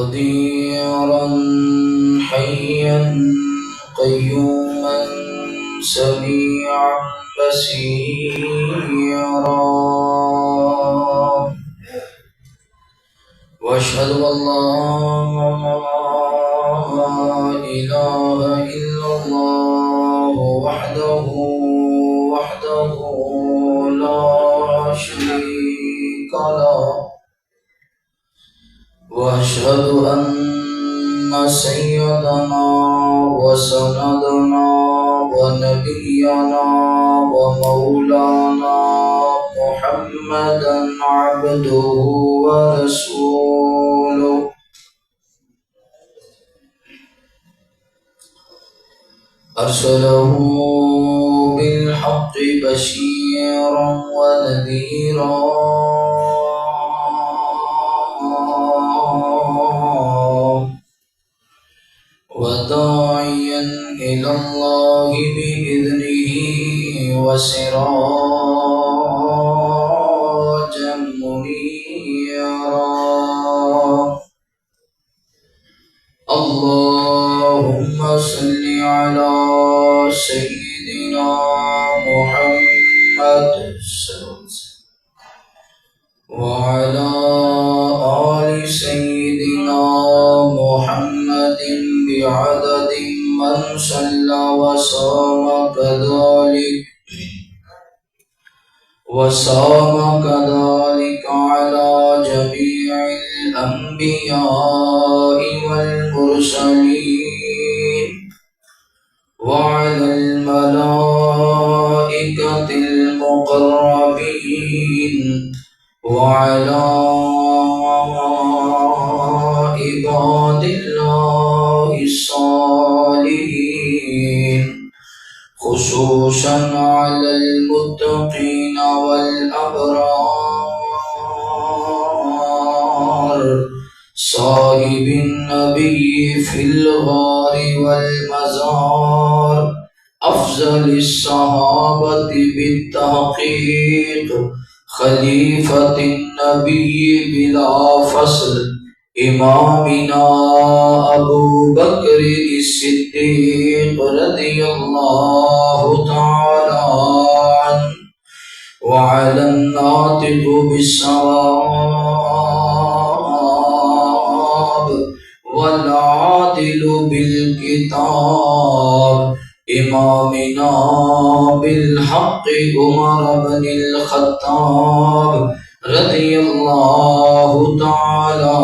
قديرا حيا قيوما سميعا بصيرا واشهد ان لا اله الا الله وحده لا شريك له واشهد ان سيدنا وسندنا ونبينا ومولانا محمدا عبده ورسوله أرسله بالحق بشيرا ونذيرا وداعيا إلى الله بإذنه وسراجا منيرا اللهم صل على سيدنا محمد وعلى آل سيدنا محمد بعدد من صلى وصام كذلك على جميع الأنبياء والمرسلين وعلى الملائكة المقربين وعلى عباد الله الصالحين خصوصا على المتقين والأبرار صاحب النبي في الغار والمزار أفضل الصحابة بالتحقيق خليفة النبي بلا فصل إمامنا أبو بكر الصديق رضي الله تعالى عنه وعلى الناطق بالصواب والعادل بالكتاب إمامنا بالحق عمر بن الخطاب رضي الله تعالى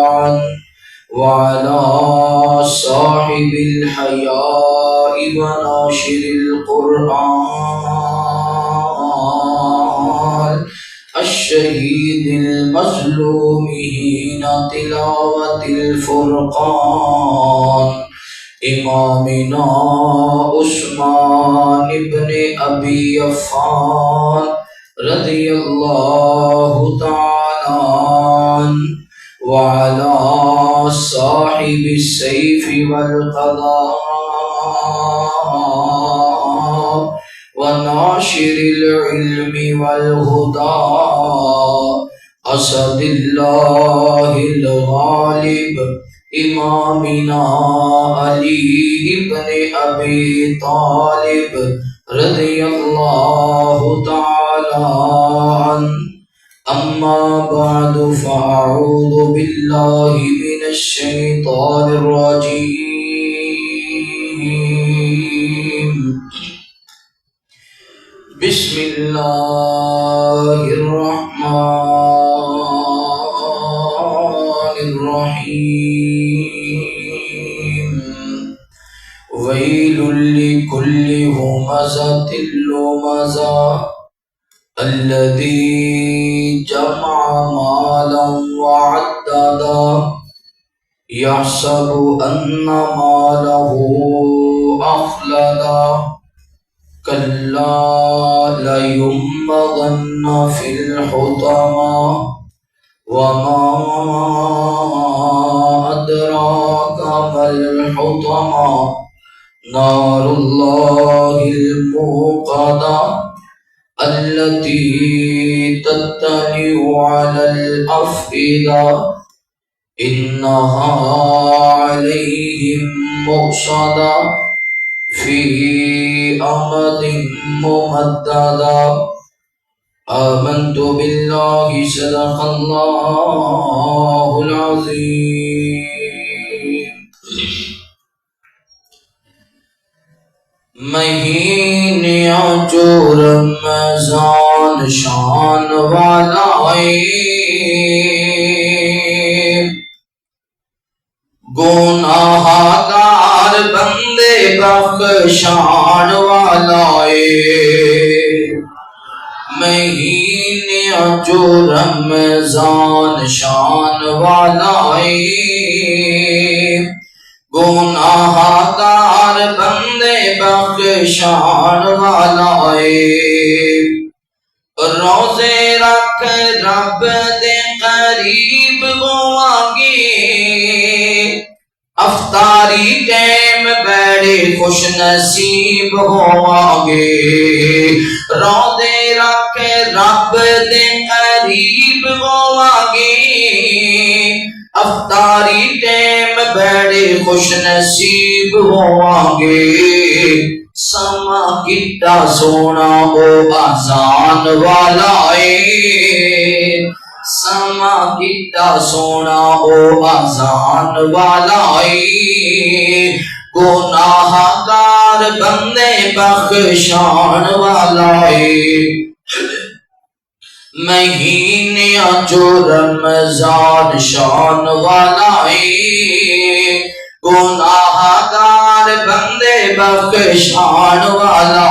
عنه وعلى صاحب الحياء وناشر القرآن الشهيد المظلوم حين تلاوة الفرقان إمامنا عثمان بن أبي عفان رضي الله تعالى عنه وعلى صاحب السيف والقضاء وناشر العلم والهدى أسد الله الغالب إمامنا علي بن أبي طالب رضي الله تعالى عنه أما بعد فأعوذ بالله من الشيطان الرجيم بسم الله الرحمن الرحيم ويل لكل همزة لمزة الذي جمع مالا وعددا يحسب أن ماله أخلدا كلا لينبذن في الحطمة وما أدراك ما الحطمة نار الله الموقدة التي تطلع على الأفئدة إنها عليهم مؤصدة في أمد ممددة آمنت بالله صدق الله العظيم مہینے جو رمضان شان والا گناہگار بندے بخشان والا مہینے جو رمضان شان والا گناہگار بندے بخشان والا روزے رکھ رب دے قریب ہوانگے افطاری ٹائم بیڑے خوش نصیب ہوانگے روزے رکھ رب دے قریب ہوانگے افطاری ٹائم بیڑے خوش نصیب ہوانگے سما کتا سونا او آزان والا سما کتا سونا او آزان والا گناہگار بندے بخشان والا مہینے جو رمضان شان والا گناہگار بندے بخشان والا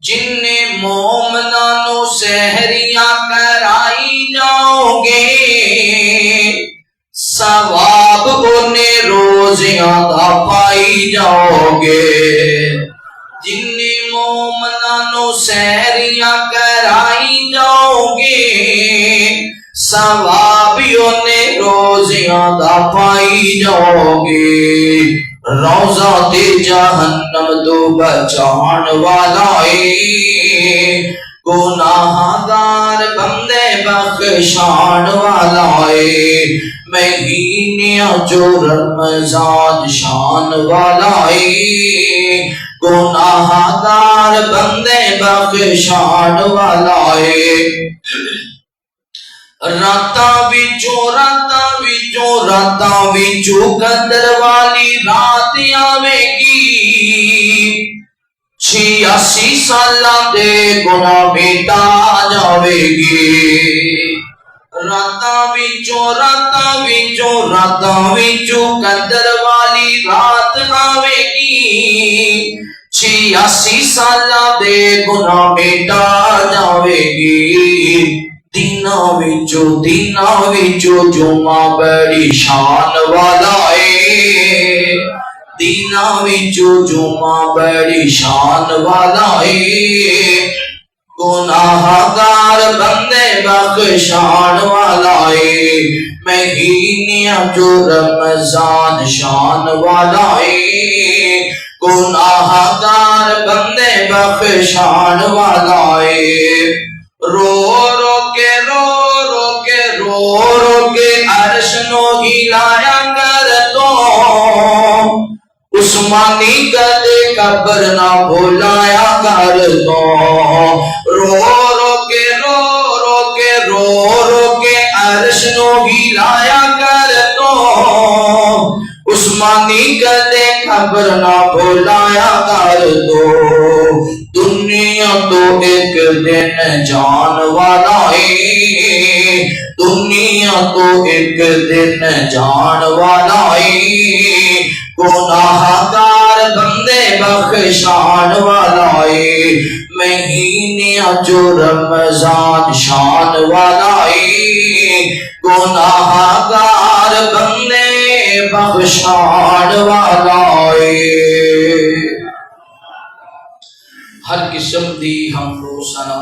جن مومنانوں سحریاں کرائی جاؤ گے ثواب انہیں روزیاں دا پائی جاؤ گے جن مومنانوں سحریاں کرائی جاؤ گے ثوابیوں نے روزیاں دا پائی جاؤ گے روزہ تے جہنم دو بچان والا گناہگار بندے بخشان والا مہینے جو رمضان شان والا گناہگار بندے بخشان والا راتاں وچوں قدر والی رات آوے گی 86 سالاں دے گناہ مٹا جاوے گی راتاں وچوں قدر والی رات آوے گی 86 سالاں دے گناہ مٹا جاوے گی دیناں وچوں جمعہ بڑی شان والا دیناں وچوں جمعہ بڑی شان والا گناہگار بندے بخشان والا مہینے جو رمضان شان والا گناہگار بندے بخشان والا رو کے عرش نو ہلایا کر تو عثمانی کدے قبر نہ بھولایا کر تو رو کے عرش نو ہلایا کر تو عثمانی کدے قبر نہ بھولایا کر تو دنیا تو ایک دن جان والا دنیا تو ایک دن جان والا گناہگار بندے بخشان والا مہینے جو رمضان شان والا گناہگار بندے بخشان والا ہر قسم دی حمد و ثنا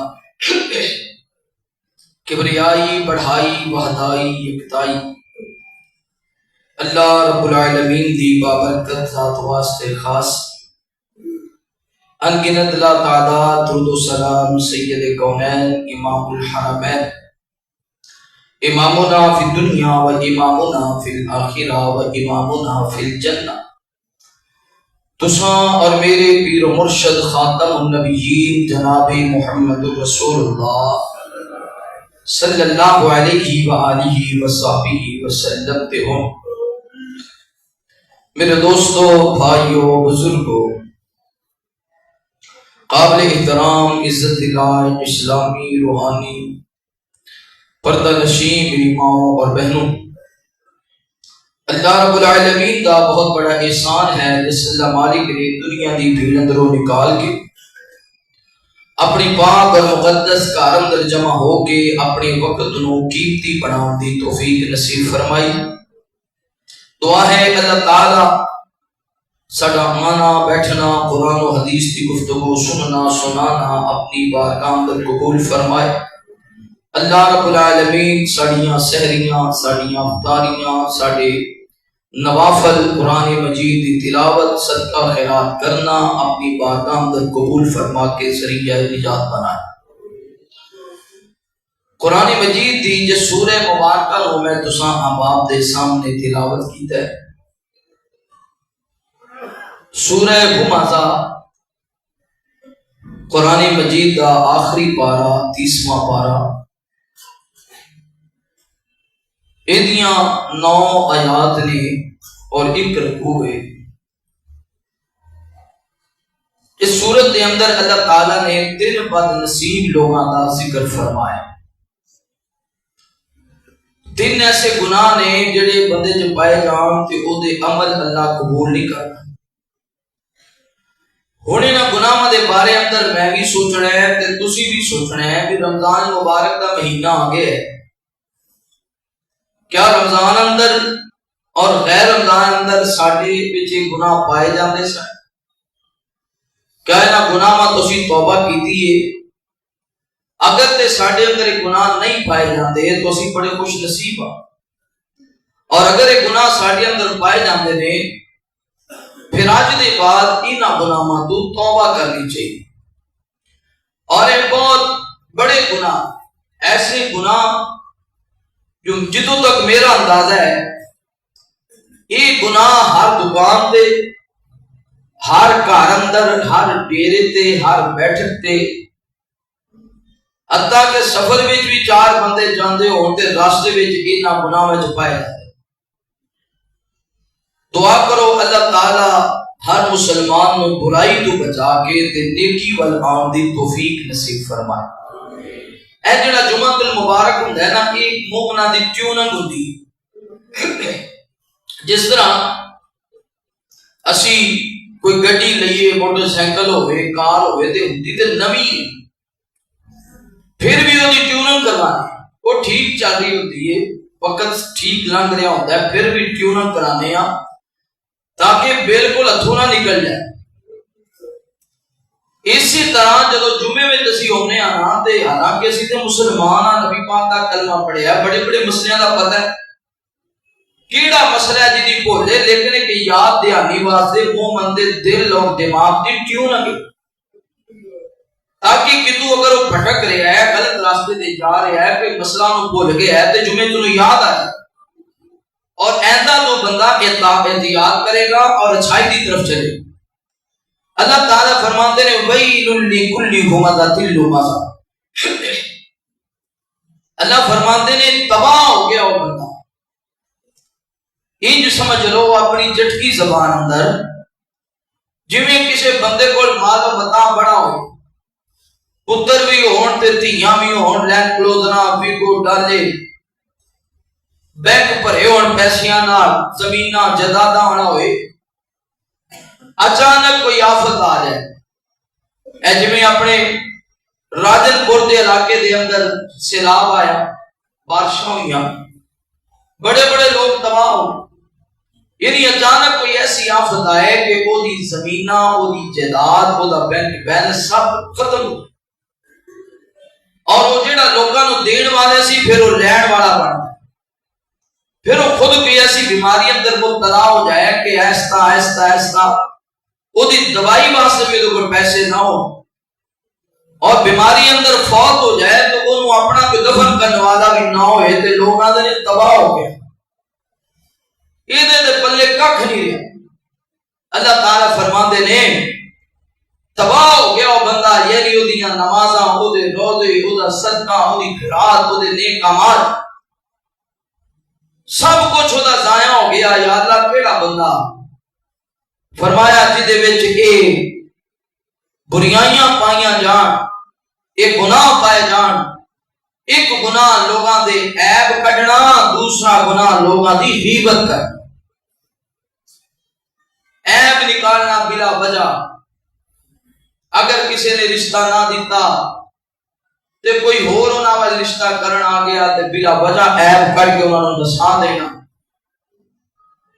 کبریائی بڑھائی وحدائی یکتائی اللہ رب العالمین دی بابرکت ذات واسطے خاص انگنت لا تعداد درود و سلام سید کونین امام الحرمین امامنا فی الدنیا و امامنا فی الاخرہ و امامنا فی الجنہ. تساں اور میرے پیر و مرشد خاتم النبیین جناب محمد رسول اللہ صلی اللہ علیہ وآلہ وصحبہ وسلم تے ہوں. میرے دوستو، بھائیو، بزرگو، قابل احترام عزت لائق اسلامی روحانی پردہ نشین میری ماؤں اور بہنوں، اللہ رب العالمین کا بہت بڑا احسان ہے جس اللہ مالک نے دنیا دی بھیڑ اندروں نکال کے اپنی پاک اور مقدس کار اندر جمع ہو کے اپنے وقت نو قیمتی بناؤ دی توفیق نصیب فرمائی. دعا ہے اللہ تعالی ساڈا آنا بیٹھنا قرآن و حدیث کی گفتگو سننا سنانا اپنی بارگاہ اندر قبول فرمائے. اللہ رب العالمین ساڑیاں سحریاں ساڑیاں افطاریاں ساڑے نوافل قرآن مجید دی تلاوت صدقہ خیرات کرنا اپنی بارگاہ اندر قبول فرما کے ذریعہ نجات بنائے. قرآن مجید دی جس سورہ مبارکہ نو میں تساں احباب دے سامنے تلاوت کیتا ہے، سورہ ہمزہ قرآن مجید دا آخری پارہ 30واں پارہ، ایدیاں 9 آیات نے اور 1 رکوع ہے. اس سورت کے اندر اللہ تعالیٰ نے 3 بد نصیب لوگوں کا ذکر فرمایا. 3 ایسے گناہ نے جڑے بندے جو پائے جان تے او دے عمل اللہ قبول نہیں کرنا. ہونے نہ گناہ دے بارے اندر میں بھی سوچنا ہے تے تسی بھی سوچنا ہے کہ رمضان مبارک کا مہینہ آ گیا ہے. کیا رمضان اندر اور غیر رمضان اندر ساڈے وچ گناہ پائے جاندے سن؟ کیا انہاں گناہاں تسی توبہ کیتی ہے؟ اگر تے ساڈے اندر گناہ نہیں پائے جاندے تو اسی بڑے خوش نصیب ہاں، اور اگر یہ گناہ ساڈے اندر پائے جاندے نے پھر اج دے بعد انہاں گناہاں تو توبہ کرنی چاہیے. اور یہ بہت بڑے گناہ، ایسے گناہ جو جدوں تک میرا اندازہ ہے یہ گناہ ہر دکان تے، ہر گھر اندر، ہر ڈیرے تے، ہر بیٹھک تے، حتیٰ کہ سفر وچ بھی 4 بندے جاندے ہون تے راستے وچ انہاں گناہ وچ پائے جاندے. دعا کرو اللہ تعالی ہر مسلمان نو برائی تو بچا کے تے نیکی ول آن دی توفیق نصیب فرمائے. اے جڑا جمعہ المبارک ہوندا ہے نا، ایک مومناں دی ٹیوننگ ہوندی ہے. جس طرح اسی کوئی گڈی لئیے، موٹر سائیکل ہوئے، کار ہوئے تے ہوندی تے نویں ہے، پھر بھی وہ ٹیوننگ کروانے وہ ٹھیک چل رہی ہوتی ہے، وقت ٹھیک لنگ رہا ہوتا ہے، پھر بھی ٹیوننگ کرانے ہیں تاکہ بالکل ہتھوں نہ نکل جائے. اسی طرح جدو جمعے میں اسی ہونے آنا تے حالانکہ اسی تے مسلمان ہاں، نبی پاک دا کلمہ پڑھیا، بڑے بڑے مسئلے دا پتہ ہے کیڑا مسئلہ ہے جدی بھولے، لیکن ایک یاد دہانی واسطے مومن دے دل اور دماغ دی ٹیوننگ تاکہ کتوں اگر وہ بھٹک رہا ہے، غلط راستے تے جا رہا ہے، کوئی مسئلہ نو بھول گیا ہے تے جمعے تو یاد آئے اور ایندہ تو بندہ احتیاط کرے گا اور اچھائی کی طرف چلے گا. اللہ تعالیٰ فرماتے ہیں وَيْلٌ لِكُلِّ هُمَزَةٍ لُمَزَةٍ، اللہ فرماتے ہیں تباہ ہو گیا وہ بندہ. انج سمجھ لو اپنی جٹکی زبان اندر جویں کسی بندے کو مال و متاع بڑا ہو، پتر بھی ہون تے دھیاں بھی ہون، لینڈ کلوزراں بھی کو ڈالے، بینک بھرے ہون پیسیاں نال، زمیناں جائیداداں ہونا ہوئے، اچانک کوئی آفت آ جائے. اے جویں اپنے راجن پور دے علاقے دے اندر سیلاب آیا، بارشاں ہوئیاں، بڑے بڑے لوگ تباہ ہو، یعنی اچانک کوئی ایسی آفت آئے کہ وہ دی زمیناں، وہ دی جائیداد، وہ دا بینک بیلنس سب ختم ہو، اور وہ جڑا لوگاں نو دین والے سی پھر وہ لین والا بن گیا. پھر وہ خود بھی ایسی بیماری اندر مبتلا ہو جائے کہ ایستا ایستا ایستا وہ دی دوائی واسطے بھی کوئی پیسے نہ ہو اور بیماری اندر فوت ہو جائے تو وہ اپنا کوئی دفن کرنے والا بھی نہ ہوئے تے لوگ فرماتے ہیں تباہ ہو گیا، یہ دے پلے ککھ نہیں رہا۔ اللہ تعالیٰ فرماتے نے تباہ ہو گیا وہ بندہ، یعنی وہ دیاں نمازاں، وہ دے روزے، وہ دا صدقہ، وہ دی خیرات، وہ دے نیک اعمال، سب کچھ وہ دا ضائع ہو گیا۔ یا اللہ کیڑا بندہ؟ فرمایا جدے وچ اے بریائیاں پائیاں جان، ایک گناہ پائے جان، ایک گناہ لوگاں دے عیب کڈنا، دوسرا گناہ لوگاں دی غیبت کرنا، عیب نکالنا بلا وجہ۔ اگر کسی نے رشتہ نہ دیتا تے کوئی ہور انہاں وال رشتہ کرن آ گیا تے بلا وجہ عیب کر کے انہاں نوں دسا دینا۔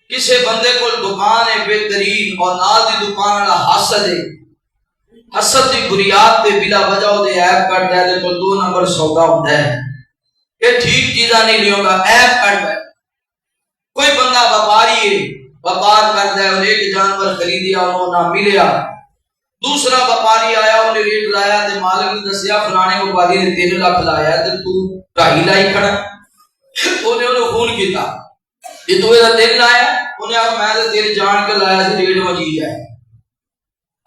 کسی بندے کو دکان ہے بہترین اور نال دی دکان والا حسد ہے، حسد دی بنیاد تے بلا وجہ او دے عیب کڈدا ہے تے کوئی 2 نمبر سودا ہوندا ہے، یہ ٹھیک چیزاں نہیں لیوں گا، عیب کڈدا ہے۔ کوئی بندہ وپاری ہے، وپار کردا ہے اور ایک جانور خریدیا انہوں نہ ملیا، دوسرا وپاری آیا انہیں ریٹ لایا تے مالک نے دسیا فلانے وپاری نے 3 لاکھ لایا تے تو 2.5 لائی کھڑا، انہیں فون کیتا یہ تو یہ 3 لایا، انہیں آخر میں تے تیری جان کے لایا سی ریٹ مجید ہے۔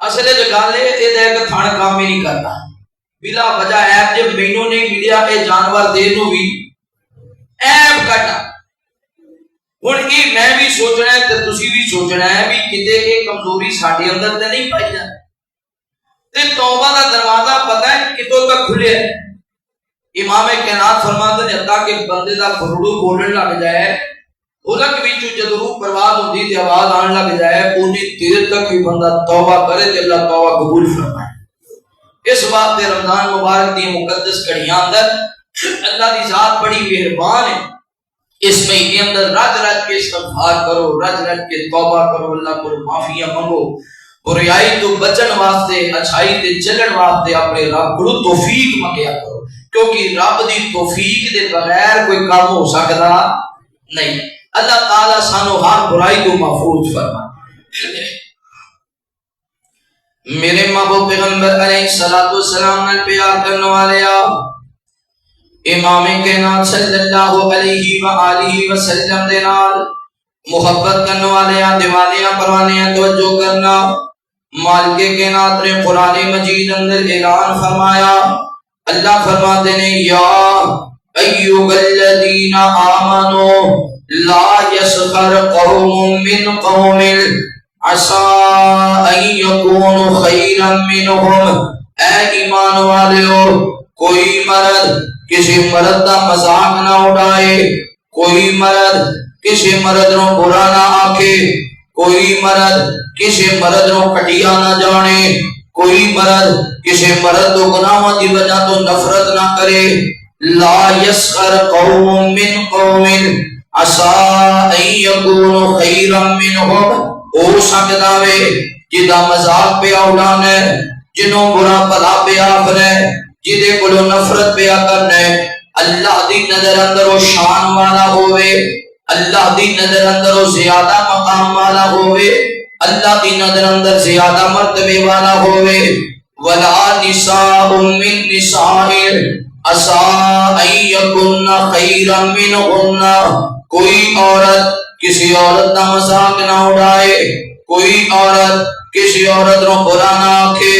اصل جو گل ہے یہ دے کہ تھان کام ہی نہیں کرتا بلا وجہ عیب، جب مینوں نہیں ملیا اے جانور دے نو بھی عیب کٹا۔ ہن یہ میں بھی سوچنا ہے تے تسی بھی سوچنا ہے بھی کتے یہ کمزوری ساڈے اندر تے نہیں پائی جاتی تے توبہ دا دروازہ پتہ ہے کتوں تک کھلے ہے۔ امام کائنات فرماتے ہیں حتیٰ کہ بندے دا گھرڑو بولن لگ جائے، حلق وچوں جدوں روح پرواز ہوندی تے آواز آن لگ جائے، اونی دیر تک بھی بندہ توبہ کرے تے اللہ توبہ قبول فرمائے۔ اس بات تے رمضان مبارک دی مقدس گھڑیاں اندر اللہ دی ذات بڑی مہربان ہے، اس مہینے اندر رج رج کے استغفار کرو، رج رج کے توبہ کرو، اللہ کو معافیاں مانگو، بریائی تو بچن واسطے، اچھائی تے چلن واسطے اپنے رب کو توفیق منگیا کرو، کیونکہ رب دی توفیق دے بغیر کوئی کام ہو سکتا نہیں۔ اللہ تعالیٰ سانو ہر برائی کو محفوظ فرمائے۔ میرے محبوب پیغمبر علیہ السلام نے پیار کرنے والے امام کائنات صلی اللہ علیہ وآلہ وسلم دے نال محبت کرنے والے دیوانیاں پروانیاں توجہ کرنا۔ مالک کائنات نے قرآن مجید اندر اعلان فرمایا، اللہ فرماتے ہیں یا ایھا الذین آمنوا لا یسخر قوم من قوم عسى ان یکونوا خیرا منہم، اے ایمان والو کوئی مرد کسی مرد دا مذاق نہ اڑائے، کوئی مرد کسی مرد نو برا نہ آکھے، کوئی مرد کسی مرد نو کٹیا نہ جانے، کوئی مرد کسی مرد تو گناہوں دی وجہ تو نفرت نہ کرے۔ لا یسخر قوم من قوم عسى ان یکونوا خیرا منہم، ہو سکتا وے جدا مذاق پہ اڑانا ہے، جنوں برا بھلا پہ آخنا ہے، جدے کولو نفرت پہ کرنا ہے، اللہ دی نظر اندر وہ شان والا ہوئے، اللہ دی نظر اندر وہ زیادہ مقام والا ہوئے، اللہ دی نظر اندر زیادہ مرتبے والا ہوئے۔ ولا نساء من نساء عسى ان یکن خیرا منہن، کوئی عورت کسی عورت کا مذاق نہ اڑائے، کوئی عورت کسی عورت نو برا نہ آکھے،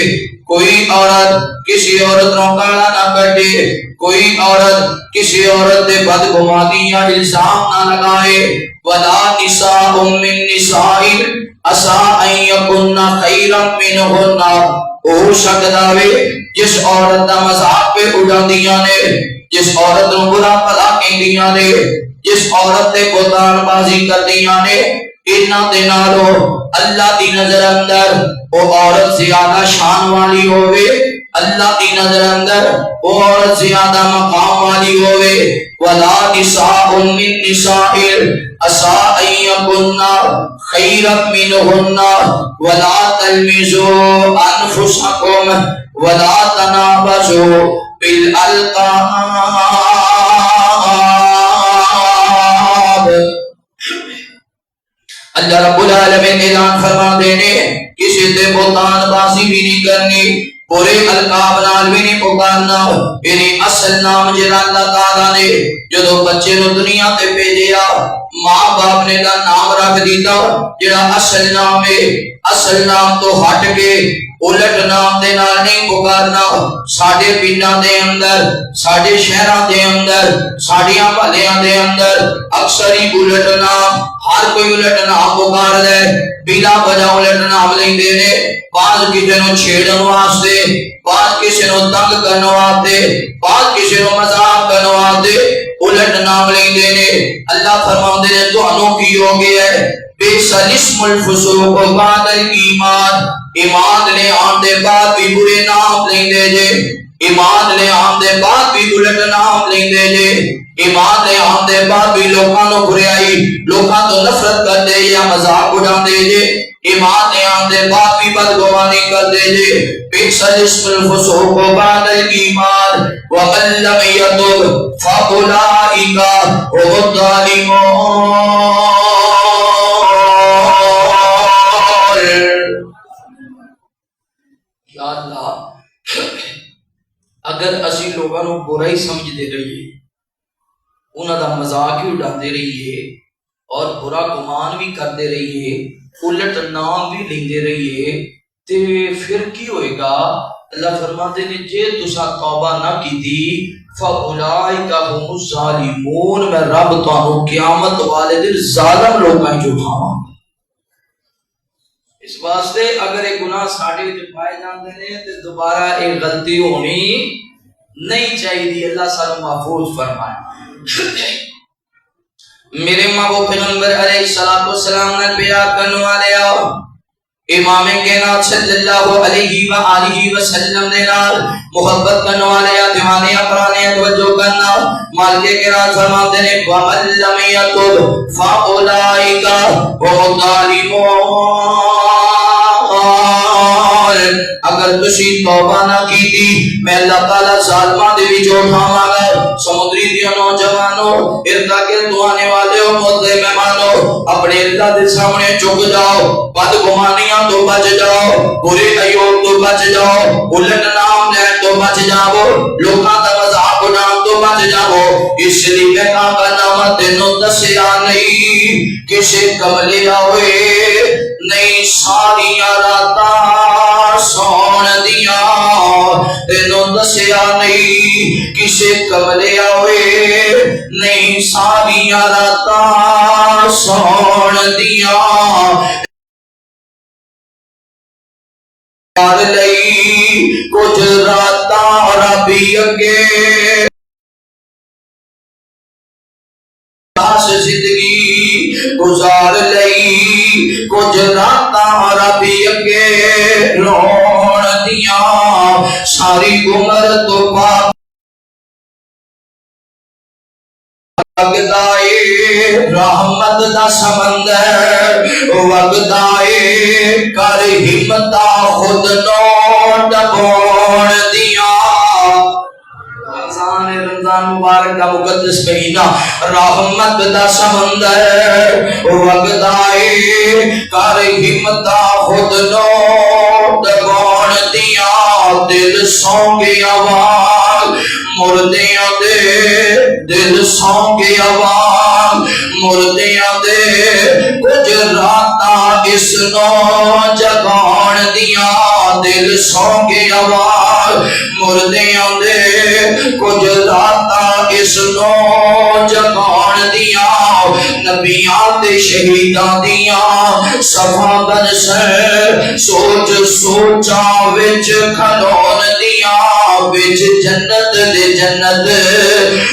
کوئی عورت کسی عورت نو گالا نہ کٹے، کوئی عورت کسی عورت دے بدگمانی یا الزام نہ لگائے۔ ولا نساء من نساء عسى ان یکن خیرا منہن، ہو سکتا وے جس عورت دا مذاق پہ اڑاندیاں نے، جس عورت نو برا بھلا کہندیاں نے، جس عورت تے بہتان بازی کردیاں نے، انہاں دے نالوں اللہ دی نظر اندر وہ عورت زیادہ شان والی ہوئے، اللہ دی نظر اندر وہ عورت زیادہ مقام والی ہوئے۔ ولا نساء من نساء عسى ان یکن خیرا منہن ولا تلمزوا انفسکم ولا تنابزوا بالالقاب۔ اللہ رب العالمین اعلان فرما دینے کسی تے بہتان بازی بھی نہیں کرنی، پورے القاب نال بھی نہیں پکارنا. انہیں اصل نام جڑا اللہ تعالیٰ نے جدو بچے نو دنیا تے بھیجیا ماں باپ نے دا نام رکھ دیتا جڑا اصل نام ہے. اصل نام تو ہٹ کے الٹ نام دے نال نہیں پکارنا. ساڈے پنڈاں دے اندر ساڈے شہراں دے اندر ساڈیاں بھلیاں دے اندر اکثر ہی الٹ نام ہر کوئی الٹ نام پکار دے بلا وجہ الٹ نام لیندے نے. بعض کسی نو چھیڑن واسطے بعض کسی نو تنگ کرن واسطے بعض کسی نو مذاق کرن واسطے الٹ نام لیندے نے. اللہ فرماندے نے تانوں کی ہو گیا ہے بئس الاسم الفسوق بعد الایمان. ایمان لے آن دے بعد بھی برے نام لیندے جے. ایمان لے آن دے بعد بھی الٹ نام لیندے جے. ایمان لے آن دے بعد بھی لوکاں نو بریائی لوکاں تو نفرت کردے یا مذاق اڑاندے جے. ایمان لے آن دے بعد بھی بدگمانی کردے جے. بئس الاسم الفسوق بعد الایمان ومن لم يتب فاولئک هم الظالمون. یا اللہ اگر اسی لوگوں کو برائی سمجھتے رہیے انہاں دا مذاق ہی اڑاندے رہیے اور برا گمان بھی کرتے رہیے الٹ نام بھی لیندے رہیے تے پھر کی ہوئے گا. اللہ فرماتے نے جے تسا توبہ نہ کیتی فاولئک هم الظالمون. میں رب تانوں قیامت والے دن ظالم لوکاں جو کھاواں. اس واسطے اگر ایک گناہ ساڑھے جو پائے جاندے نے تو دوبارہ ایک غلطی ہونی نہیں چاہیے. اللہ سالوں محفوظ فرمائے. میرے محبوب پیغمبر علیہ السلام نے بیان کرنے والے امام کائنات صلی اللہ علیہ وآلہ وسلم نے نال محبت کرنے والے دیوانے پرانے توجہ کرنا مالک کرام فرماتے ہیں وَمَن لَّمْ يَتُبْ فَأُولَٰئِکَ هُمُ الظَّالِمُونَ. اگر تسی توبہ نہ کیتی میں اللہ تعالیٰ ظالماں دے وچوں اٹھاواں گا. سمندری دیو نوجوانوں اردا کے تو آنے والے ہو موتے مہمانوں اپنے اللہ دے سامنے جھک جاؤ. بدگمانیاں تو بچ جاؤ برے عیوب تو بچ جاؤ الٹ نام لے تو بچ جاؤ لوکاں دا مذاق اڑان تو بچ جاؤ. اس لیے کہاں کا نام تینوں دسیا نہیں کسے کملے ہوئے نہیں ساریاں راتاں سون دیاں. تینوں دسیا نہیں کسے کملے ہوئے نہیں ساریاں راتاں سون دیاں. لئی کچھ راتاں ربی اگے زندگی گزار لئی کچھ راتاں ربی اگے رون دیاں. ساری عمر تو پاک وگدائے رحمت دا سمندر وگدائے کر ہمتا خود نو ڈبون دیاں. رمضان مبارک کا مقدس مہینہ رحمت دا سمندر وگدائے کر ہمتا خود نو ڈبون دیاں. دل سو گیا آواز مردیاں دے دل سو گیا آواز مردیاں دے کچھ راتاں اس نو جگان دیاں. دل سو گیا آواز مردیاں دے کچھ راتاں اس نو جگان دیاں. نبیاں تے شہیداں دیاں صفا بن سے سوچ سوچا وچ کھلون دیاں. وچ جنت دے جنت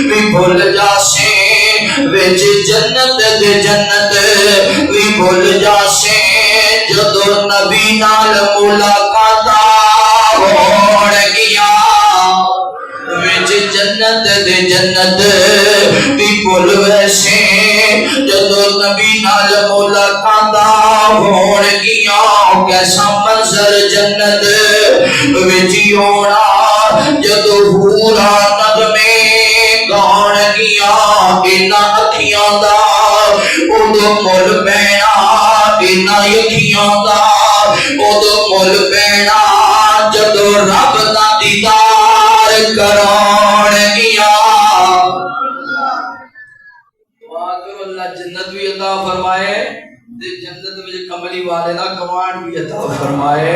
بھی بھول جاسیں وچ جنت دے جنت بھی بھول جاسیں جدو نبی نال ملاقات ہون گیا. وچ جنت دے جنت بھی بھول ویسے جدو نبی نال ملاقات ہون گیا. کیسا منظر جنت وچ ہونا جدو حورا نغمے گان گیا. اینا اکھیاں دا اودو مل پینا اینا اکھیاں دا اودو مل پینا جدو رب دا دیدار کران گیا دعا کرو اللہ جنت بھی عطا فرمائے تے جنت میں کملی والے دا گوان بھی عطا فرمائے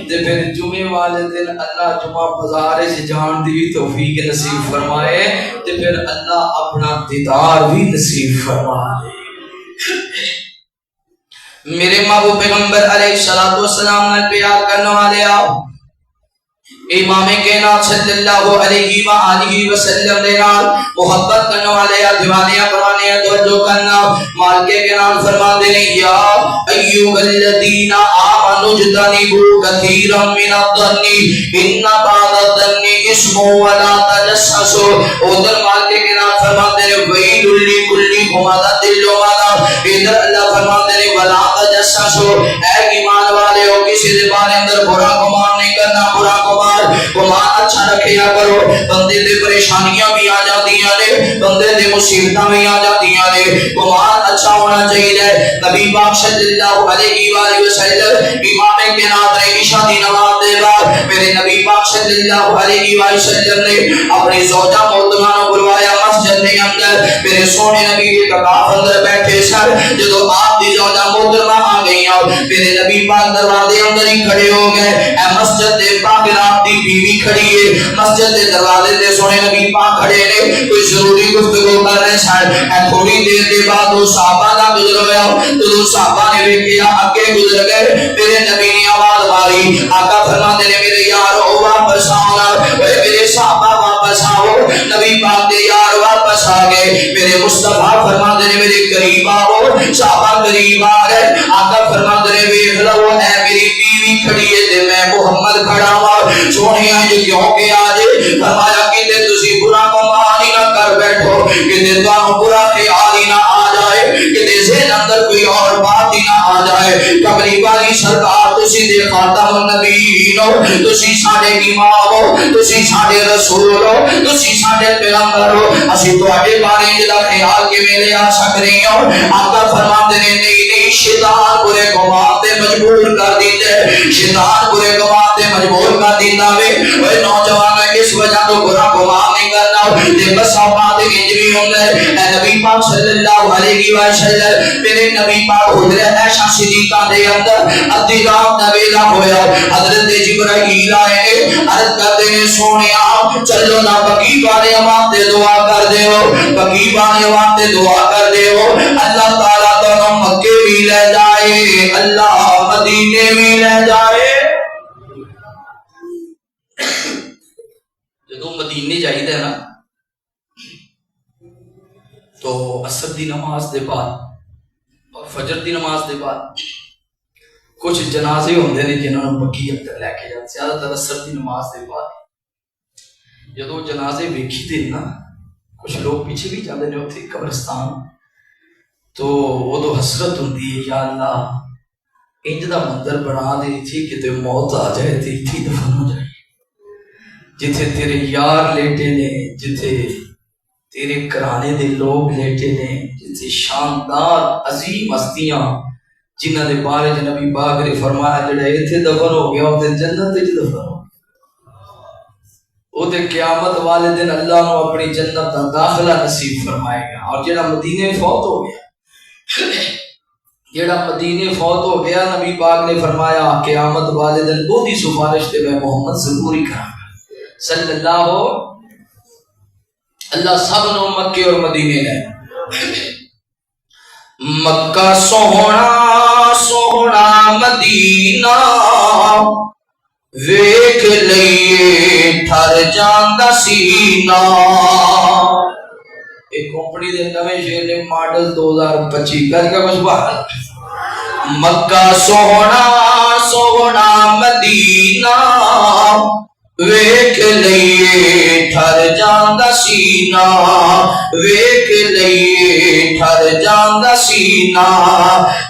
تے پھر جمعے والے دن اللہ جمعہ بازار سے جان دی توفیق نصیب فرمائے تے پھر اللہ اپنا دیدار بھی نصیب فرمائے میرے محبوب پیغمبر علیہ السلام نے پیار کرنے والے آؤ امام کائنات صلی اللہ علیہ وآلہ وسلم دے نال محبت کرنے والے دیوانیاں پرانے توجہ کرنا مالک کائنات فرما دے نے یا ایھا الذین آمنوا اجتنبوا کثیرا من الظن ان بعض الظن اسم ولا تجسسوا ادھر مالک کائنات فرما دے نے ویل لکل ہمزۃ لمزہ ادھر اللہ فرما دے نے ولا تجسسوا اے ایمان والے ہو کسی دے بارے اندر برا گمان نہیں کرنا برا گمان اچھا رکھیا کرو بندے دے پریشانیاں بھی آ جاندیاں نے بندے دے مصیبتاں بھی آ جاندیاں نے گمان اچھا ہونا چاہیے نبی پاک صلی اللہ علیہ وآلہ وسلم امام کائنات نے عشاء دی نماز دے بعد میرے نبی پاک صلی اللہ علیہ وآلہ وسلم نے اپنی زوجہ محترمہ کو بلوایا مسجد کے اندر میرے سونے نبی اعتکاف اندر بیٹھے سر جدو آپ دی زوجہ محترمہ آ گئی میرے نبی پاک دروازے اندر ہی کھڑے ہو گئے اے مسجد دے پاک رات دی بیوی کھڑی ہے مسجد دے دروازے تے سونے نبی پاک کھڑے نے کوئی ضروری گفتگو کر رہے سن اے تھوڑی دیر دے بعد وہ صحابہ دا گزر ہویا تو صحابہ نے ویکھیا اگے گزر گئے میرے نبی نے آواز ماری آقا فرماتے نے میرے یارو واپس آؤ اے میرے صحابہ واپس آؤ نبی پاک دے یار واپس آ گئے میرے مصطفیٰ فرماتے نے میرے قریب آؤ صحابہ قریب آ گئے آقا فرماتے نے ویکھ لو اے میری بیوی کھڑی ہے تے میں محمد کھڑا ہوں سونے آج کیوں کہ آج فرمایا کہ تسی برا گمان ہی نہ کر بیٹھو کہ تانوں برا خیال ہی نہ آ جائے کہ ذہن اندر کوئی اور بات ہی نہ آ جائے کملی والی سرکار تسی دے خاتم النبیین ہو تسی ساڈے امام ہو تسی ساڈے رسول ہو تسی ساڈے پیغمبر ہو اسی تواڈے بارے دا خیال کیویں لے آ سکدے ہو آقا فرماتے نے نہیں شیطان برے گمان تے مجبور کر دیندے شیطان برے گمان تے مجبور کر دیندا وے اوے نوجوان اس وجہ تو برا گمان نہیں کرنا تے بس بات انج بھی ہوندا ہے اے نبی پاک صلی اللہ علیہ وسلم میرے نبی پاک حضرت عائشہ صدیقہ دے اندر ادھی رات دا ویلا ہویا حضرت جبرائیل آئے عرض کرتے نے سونیا چلو نا بقی والے واسطے دعا کر دیو بقی والے واسطے دعا کر دیو اللہ تعالیٰ تو مکے بھی لے جائے اللہ مدینے بھی لے جائے جدو مدینے جائیدا ہے نا تو عصر دی نماز دے بعد اور فجر دی نماز دے بعد کچھ جنازے ہوندے نے جنہاں نوں بقی اندر لے کے جاندے زیادہ تر عصر دی نماز دے بعد جدو جنازے ویکھی دے نا کچھ لوگ پیچھے بھی جاندے نے اوتھے قبرستان تو وہ حسرت ہوندی ہے یا اللہ انج دا منظر بنا دے تھی کہ تے موت آ جائے تے ایتھے دفن ہو جائے جتھے تیرے یار لیٹے نے جتھے تیرے کرانے دے لوگ لیٹے نے جتھے شاندار عظیم ہستیاں جنہاں دے بارے نبی پاک نے فرمایا جڑا ایتھے دفن ہو گیا تے جنت وچ دفن ہو او تے قیامت والے دن اللہ نو اپنی جنت دا داخلہ نصیب فرمائے گا اور جڑا مدینے فوت ہو گیا جڑا مدینے فوت ہو گیا نبی پاک نے فرمایا قیامت والے دن وہ دی سفارش تے میں محمد ضرور ہی کراں گا صلی اللہ سب نو مکے اور مدینے نے مکہ سوہنا سوہنا مدینہ ویکھ لئیے ٹھر جاندا سینہ ایک کمپنی دے نویں شہر نے ماڈل 2025 کر کے کچھ باہر مکہ سوہنا سوہنا مدینہ ویکھ لئیے ٹھر جاندا سینہ ویکھ لئیے ٹھر جاندا سینہ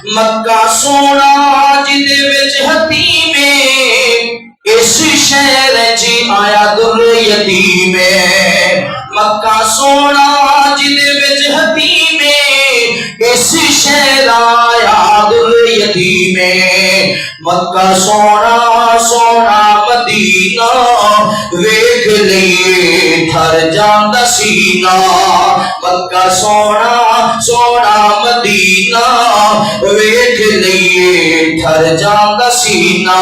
مکہ سونا جدے وچ حتیمے اس شہر جی آیا در یتیم مکہ سونا جدے وچ حتیمے اس شہر آیا در یتیمے مکہ سونا سونا مدینہ ویکھ لئیے ٹھر جاندا سینہ مکہ سونا سونا مدینہ ویکھ لئیے ٹھر جاندا سینہ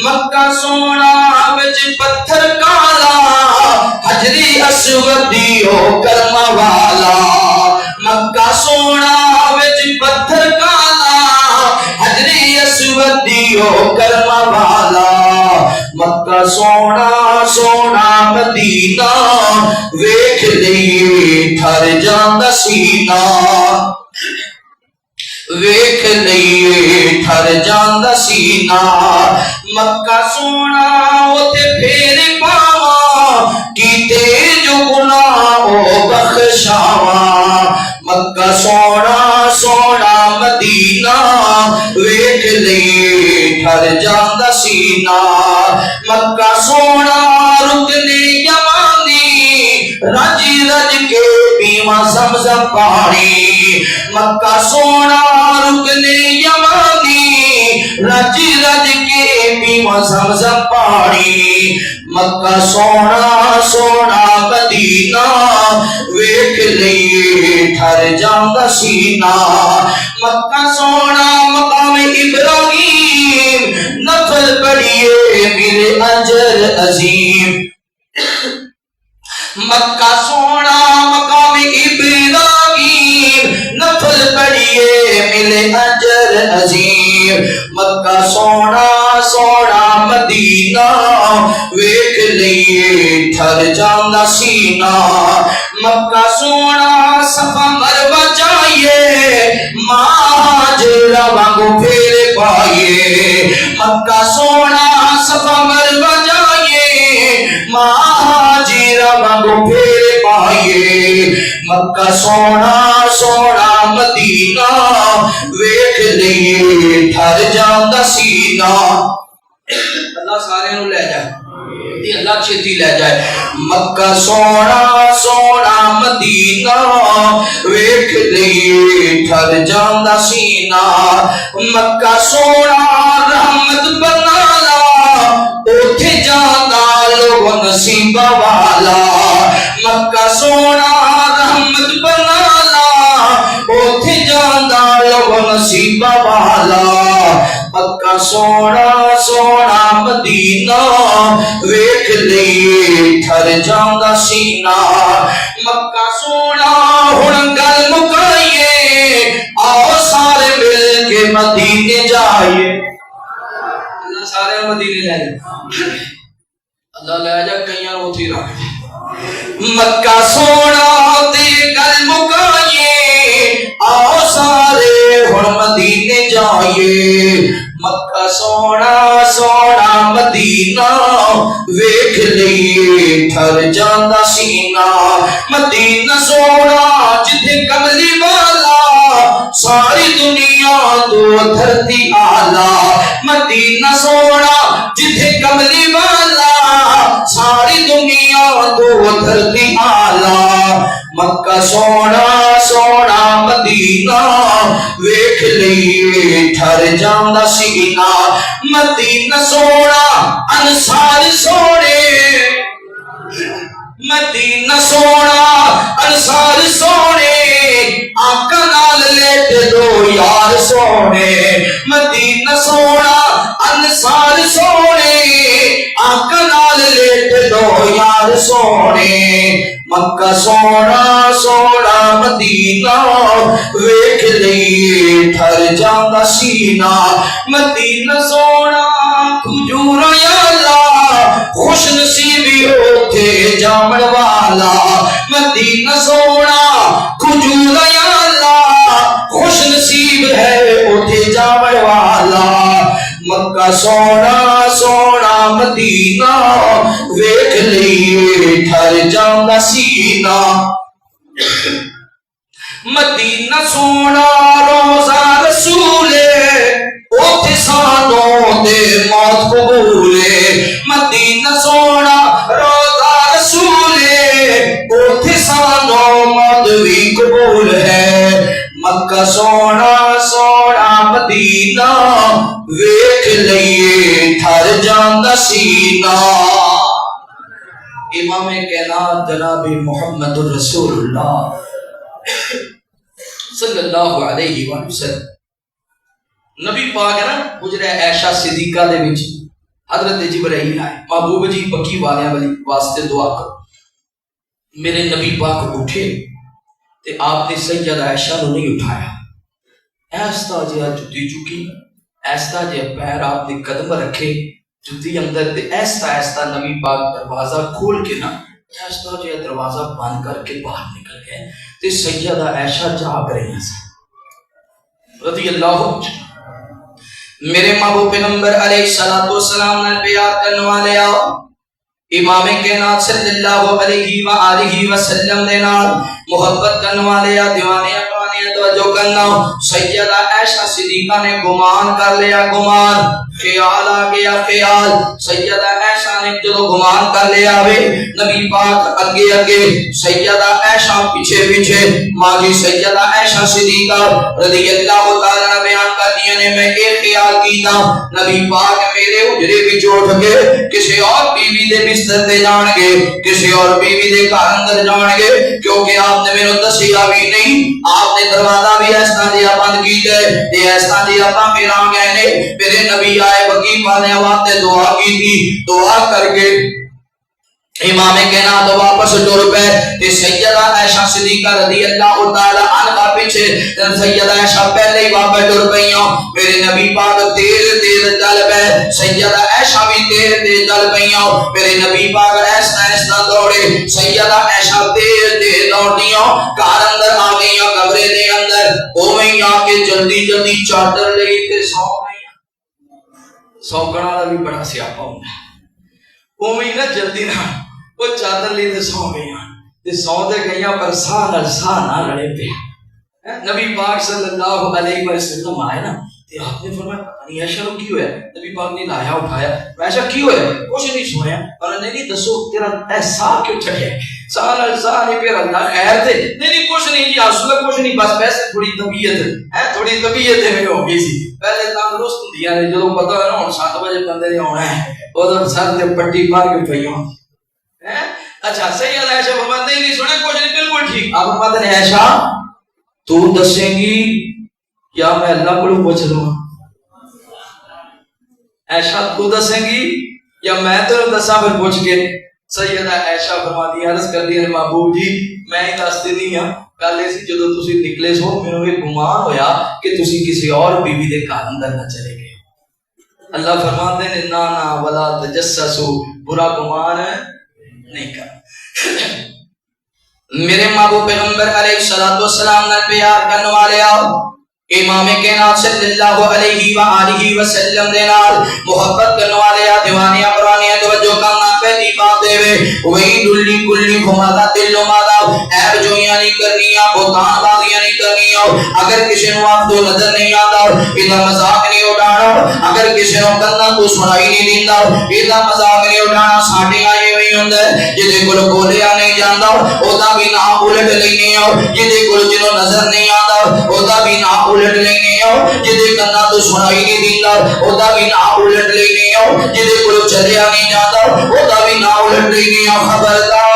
مکہ سونا وچ پتھر کالا حجری اسود دیو کرم والا مکہ سونا وچ پتھر کالا حجری اسود دیو کرم والا مکہ سونا سونا مدینہ ویکھ لئیے ٹھر جاندا سینہ ویکھ لئیے ٹھر جاندا سینہ مکہ سونا اوتے پھیر پاواں کیتے جو گناہ او بخشاواں مکہ سونا سونا مدینہ ویکھ لئیے ٹھر جاندا سینہ مکہ سونا رکن یمانی رج رج کے پیواں زمزم پانی مکہ سونا رکن یمانی رج رج کے پیواں زمزم پانی مکہ سونا سونا مدینہ ویکھ لئیے ٹھر جاندا سینہ مکہ سونا مقام ابراہیم نفل پڑھیے میرے اجر عظیم مکہ سونا مقام ابراہیم نفل پڑھیے ملے اجر عظیم مکہ سونا سونا مدینہ ویکھ لئیے ٹھر جاندا سینہ مکہ سونا صفا مروہ جائیے مہاجرہ وانگو پھیر پائیے مکہ سونا صفا مروہ جائیے مہاجرہ وانگو پھیر پائیے مکہ سونا سونا مدینہ ویکھ لئیے ٹھر جاندا سینہ اللہ سارے نو لے جائے اللہ چھتی لے جائے مکہ سونا سونا مدینہ ویکھ لئیے ٹھر جاندا سینہ مکہ سونا رحمت بنالا اوتھے جاندا لوگ نصیب والا مکہ سونا رحمت بنالا اوتھے جاندا لوگ نصیب والا مکہ سونا سونا مدینہ ویکھ لئیے ٹھر جاندا سینہ مکہ سونا ہن گل مکائیے آؤ سارے مل کے مدینے جائیے اللہ سارے مدینے لے جائے اللہ لے جا کئیاں اوتھے رکھ مکہ سونا تے گل مکائیے آؤ سارے ہن مدینے جائیے مکہ سونا سونا مدینہ ویکھ لئیے ٹھر جاندا سینہ مدینہ سونا جتھے کملی والا ساری دنیا تو دھرتی آلہ مدینہ سونا جتھے کملی والا ساری دنیا تو دھرتی آلہ مکہ سونا سونا مدینہ ویکھ لئیے ٹھر جاندا سینہ مدینہ سونا انصار سونے مدینہ سونا انصار سونے آقا نال لیٹ دو یار سونے مدینہ سونا انصار سونے آقا نال لیٹ دو یار سونے مکہ سونا سونا مدینہ ویکھ لئیے ٹھر جاندا سینہ مدینہ سونا کھجور یا اللہ خوش نصیبی ہوتے جامن والا مدینہ سونا کھجور یا اللہ خوش نصیب ہے ہوتے جامن والا مکہ سونا سونا مدینہ ویکھ لئیے ٹھر جاندا سینہ مدینہ سونا روزہ رسولے اوتھے سانوں دے موت قبولے مدینہ سونا روزہ رسولے اوتھے سانوں موت بھی قبول ہے مکہ سونا سونا مدینہ ویکھ لئیے ٹھر جاندا سینہ امام کائنات جناب محمد رسول اللہ صلی اللہ علیہ وآلہ وسلم نبی پاک ہے نا حجرہ عائشہ صدیقہ دے وچ حضرت جبرائیل آئے محبوب جی پکی والیاں والی واسطے دعا کرو میرے نبی پاک اٹھے تے آپ نے سیدہ عائشہ نو نہیں اٹھایا ایستا جہاں جتی چکی ایستا جہاں پیر آپ نے قدم رکھے جتی اندر تے ایستا ایستا نبی پاک دروازہ کھول کے نا ایستا جہاں دروازہ بند کر کے باہر نکل گئے تے سیدہ عائشہ جاگ رہی ہیں رضی اللہ عنہ میرے محبوب پیغمبر علیہ السلام نے پیار کرنے والے آؤ امام کائنات صلی اللہ علیہ وآلہ وسلم دے نال محبت کرنے والے آ دیوانے اپانے توجہ کرنا سیدہ عائشہ صدیقہ نے گمان کر لیا گمان خیال آ گیا خیال سیدہ عائشہ نے جو گمان کر لیا وے نبی پاک اگے اگے سیدہ عائشہ پیچھے پیچھے ماجی سیدہ عائشہ صدیقہ رضی اللہ تعالیٰ نے بیان کر دیا نے میں ایک خیال کیتا نبی پاک میرے اجرے بھی اٹھ کے کسی اور بیوی دے بستر دے جان گے کسی اور بیوی دے گھر اندر جان گے کیونکہ آپ نے میرے دسیا بھی نہیں آپ نے دروازہ بھی ایسا دیا بند کی جائے یہ ایسا دیا تھا میرا گئے نے میرے نبی آئے وقی پانے آواتے دعا کی تھی دعا کر کے امام کائنات واپس ٹر پے تے سیدہ عائشہ صدیقہ رضی اللہ تعالی عنہا پیچھے سیدہ عائشہ پہلے ہی واپس ٹر پئیاں میرے نبی پاک تیز تیز چل پے سیدہ عائشہ بھی تیز تیز چل پئیاں میرے نبی پاک ایسا ایسا دوڑے سیدہ عائشہ تیز تیز دوڑدیاں گھر اندر آ گئیاں کمرے دے اندر اوویں آ کے جلدی جلدی چادر لئی تے سو گئیاں سوکڑ والا بھی بڑا سیاپا ہوندا ہے اوویں نہ جلدی نہ وہ چادر لی تے سو گئیاں تے سو دے گئیاں پر ساہ نہ لڑے پیا نبی پاک صلی اللہ علیہ وسلم آئے نا تے آپ نے فرمایا پتہ نہیں عائشہ کو کی ہویا نبی پاک نے لایا اٹھایا عائشہ کی ہویا کچھ نہیں سویا پر نہیں دسو تیرا ایسا کیوں چڑھیا سال نہیں پھر اللہ خیر تھے نہیں کچھ نہیں جی اصل کچھ نہیں بس ویسے تھوڑی طبیعت ہے تھوڑی طبیعت ہے میری ہو گئی سی پہلے تندرست ہوندیاں نے جدوں پتہ ہے نا ہن 7 بجے بندے نے آنا ہے اودوں سر تے پٹی مار کے پئیاں اچھا سیدہ عائشہ فرماتے نہیں سنے کچھ نہیں بالکل ٹھیک آپ فرماتے ہیں عائشہ تو دسیں گی یا میں اللہ کو پوچھ لوں عائشہ تو دسیں گی یا میں تو دساں پھر پوچھ کے سیدہ عائشہ فرماتی ہیں عرض کر دی محبوب جی میں ہی دستی نہیں ہاں گل ایسی جدوں تسی نکلے سو مینوں یہ گمان ہویا کہ تسی کسی اور بیوی دے گھر اندر نہ چلے گئے اللہ فرماتے ہیں نا نا ولا تجسسوا برا گمان نہیں کر میرے محبوب پیغمبر علیہ السلام نے پیار کرنے والے آؤ امام کائنات صلی اللہ علیہ وآلہ وسلم دے نال محبت کرنے والے آ دیوانے پرانے توجہ کرنا پہلی بات دے وے وہی دلی کلی گھمادا دل مادا عیب جویاں نہیں کرنیاں بہتان بازیاں نہیں کرنیاں اگر کسی نو آپ تو نظر نہیں آندا ایدا مذاق نہیں اڑانا اگر کسی نو کنا تو سنائی نہیں دیندا ایدا مذاق نہیں اڑانا ساڈے آئے ہوئی ہوندا جدے کول بولیا نہیں جاندا اودا بھی نہ الٹ لینے آ جدے کول جنوں نظر نہیں آندا اودا بھی نہ الٹ لینے ہو جدے کنا تو سنائی نہیں دیندا اودا بھی نہ الٹ لینے ہو جدے کول چلیا نہیں جاندا اودا بھی نہ الٹ لینے ہو خبردار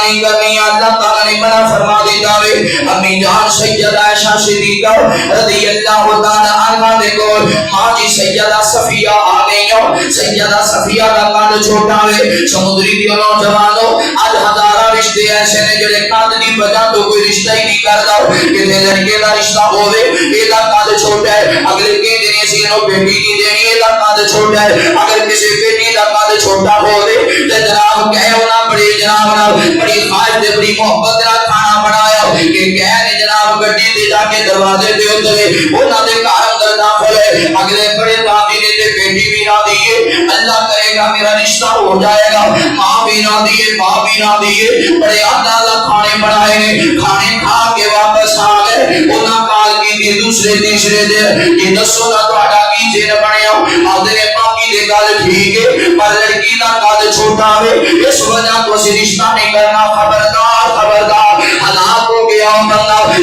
نہیں کرنی اللہ تعالی نے منع فرما دیتا ہے امی جان سیدہ عائشہ صدیقہ رضی اللہ تعالی عنہا دے کول ماں جی سیدہ صفیہ آ گئی سیدہ صفیہ دا قد چھوٹا ہے سمندری دی نوجوانوں اج ہزاراں رشتے ایسے نے جڑے قد دی وجہ تو کوئی رشتہ ہی نہیں کردا کہ لڑکے دا رشتہ ہوے اے دا قد چھوٹا ہے اگلے کے دن اسی نو بیٹی نہیں دینی اے دا قد چھوٹا ہے اگر کسی بیٹی دا قد چھوٹا ہوے تے جناب کہے ہونا بڑی جناب بڑی خواہش دے بڑی محبت نال کھانا بنایا کہ کہنے جناب گڈی تے جا کے دروازے تے اترے انہاں دے گھر اندر داخل ہے اگلے بڑے دادی نے تے بیٹی بھی نہ دیے اللہ کرے گا میرا رشتہ ہو جائے گا ماں بھی نہ دیے باپ بھی نہ دیے بڑے اعلیٰ کھانے بنائے نے کھانے کھا کے واپس آ گئے انہاں کال کی دی دوسرے تیسرے دن کہ دسو نا تہاڈا کی جن بنیا آدھے نے باقی دے گل ٹھیک ہے پر لڑکی دا قد چھوٹا ہے اس وجہ تو اسی رشتہ نہیں کرنا خبردار خبردار ہلاک ہو گیا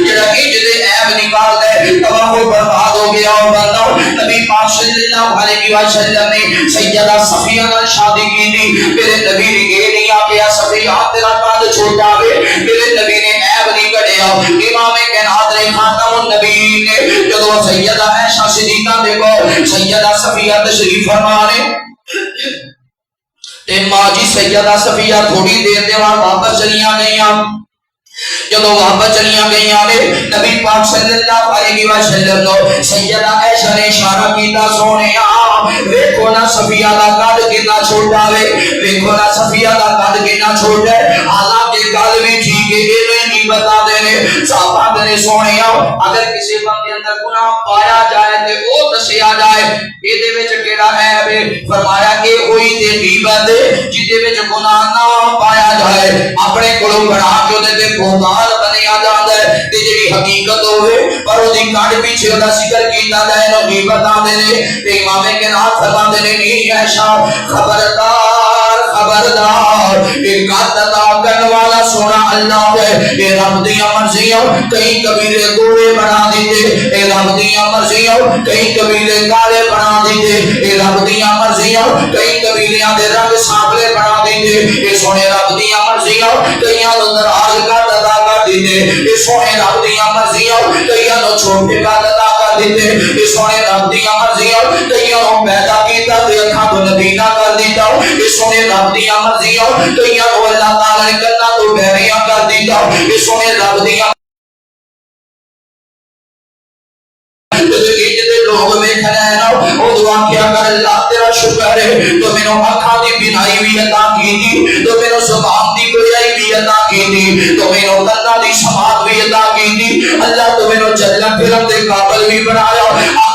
جڑا انج دے عیب نکال دے تباہ و برباد ہو گیا ہو بندہ. نبی پاک صلی اللہ علیہ وسلم نے سیدہ صفیہ نال شادی کی تھی. میرے نبی نے یہ نہیں آکھیا صفیہ تیرا قد چھوٹا ہے, میرے نبی نے عیب نہیں کڈیا. امام کائنات نے خاتم النبیین نے جدوں سیدہ عائشہ صدیقہ دے کو سیدہ صفیہ تشریف فرما نے تے ماں جی سیدہ صفیہ تھوڑی دیر دے بعد واپس چلیاں گئیاں. جدوں واپس چلیاں گئیاں نے نبی پاک صلی اللہ علیہ وسلم نو سیدہ عائشہ نے اشارہ کیتا سونیا ویکھو نا صفیہ دا قد کتنا چھوٹا ہے, ویکھو نا صفیہ دا قد کتنا چھوٹا ہے. حالانکہ گل بھی ٹھیک ہے, یہ نہیں بتا دینے صحابہ نے سونیا اگر کسی بندے اندر گناہ پایا جائے تے او دسیا جائے اے وچ کیڑا عیب ہے. فرمایا اے ہوئی تے غیبت جدے وچ گناہ نہ پایا جائے اپنے کولوں بنا کے اودے تے بہتان بنیا جاندا ہے تے جڑی حقیقت ہوے پر اودی کڈ پیچھے دا ذکر کیتا جائے نو غیبت آندے نے. تے امام کے نام فرماندے نے نہیں عائشہ خبردار خبردار اے قد عطا کرنے والا سونا اللہ ہے. اے رب دی مرضیاں کئی قبیلے گوڑے بنا دیتے, اے رب دی مرضیاں کئی قبیلے کالے بنا دیتے, اے رب دی مرضیاں کئی قبیلیاں دے رنگ سانولے بنا دیتے, اے سونے رب دی مرضیاں کئیاں نوں ناراض کر عطا کر دیتے, اے سونے رب دی مرضیاں کئیاں نوں چھوٹے کر عطا کر دیتے, اے سونے رب دی مرضیاں کئیاں نوں پیدا کیتا تے اکھاں تو نبینا کر دیتا, اے سونے رب دی مرضیاں کئیاں نوں اللہ تعالی نے کنا تو بہریاں کر دیتا, اے سونے رب دی لوگ میں کھڑے ہیں نا او دعا کیا کر اللہ تیرا شکر ہے تو میں نے آنکھاں دی بینائی بھی عطا کی تھی, تو میں نے زبان دی گویائی بھی عطا کی تھی, تو میں نے کنا دی سماعت بھی عطا کی تھی. اللہ تو میں نے چلنا پھرن دے قابل بھی بنایا.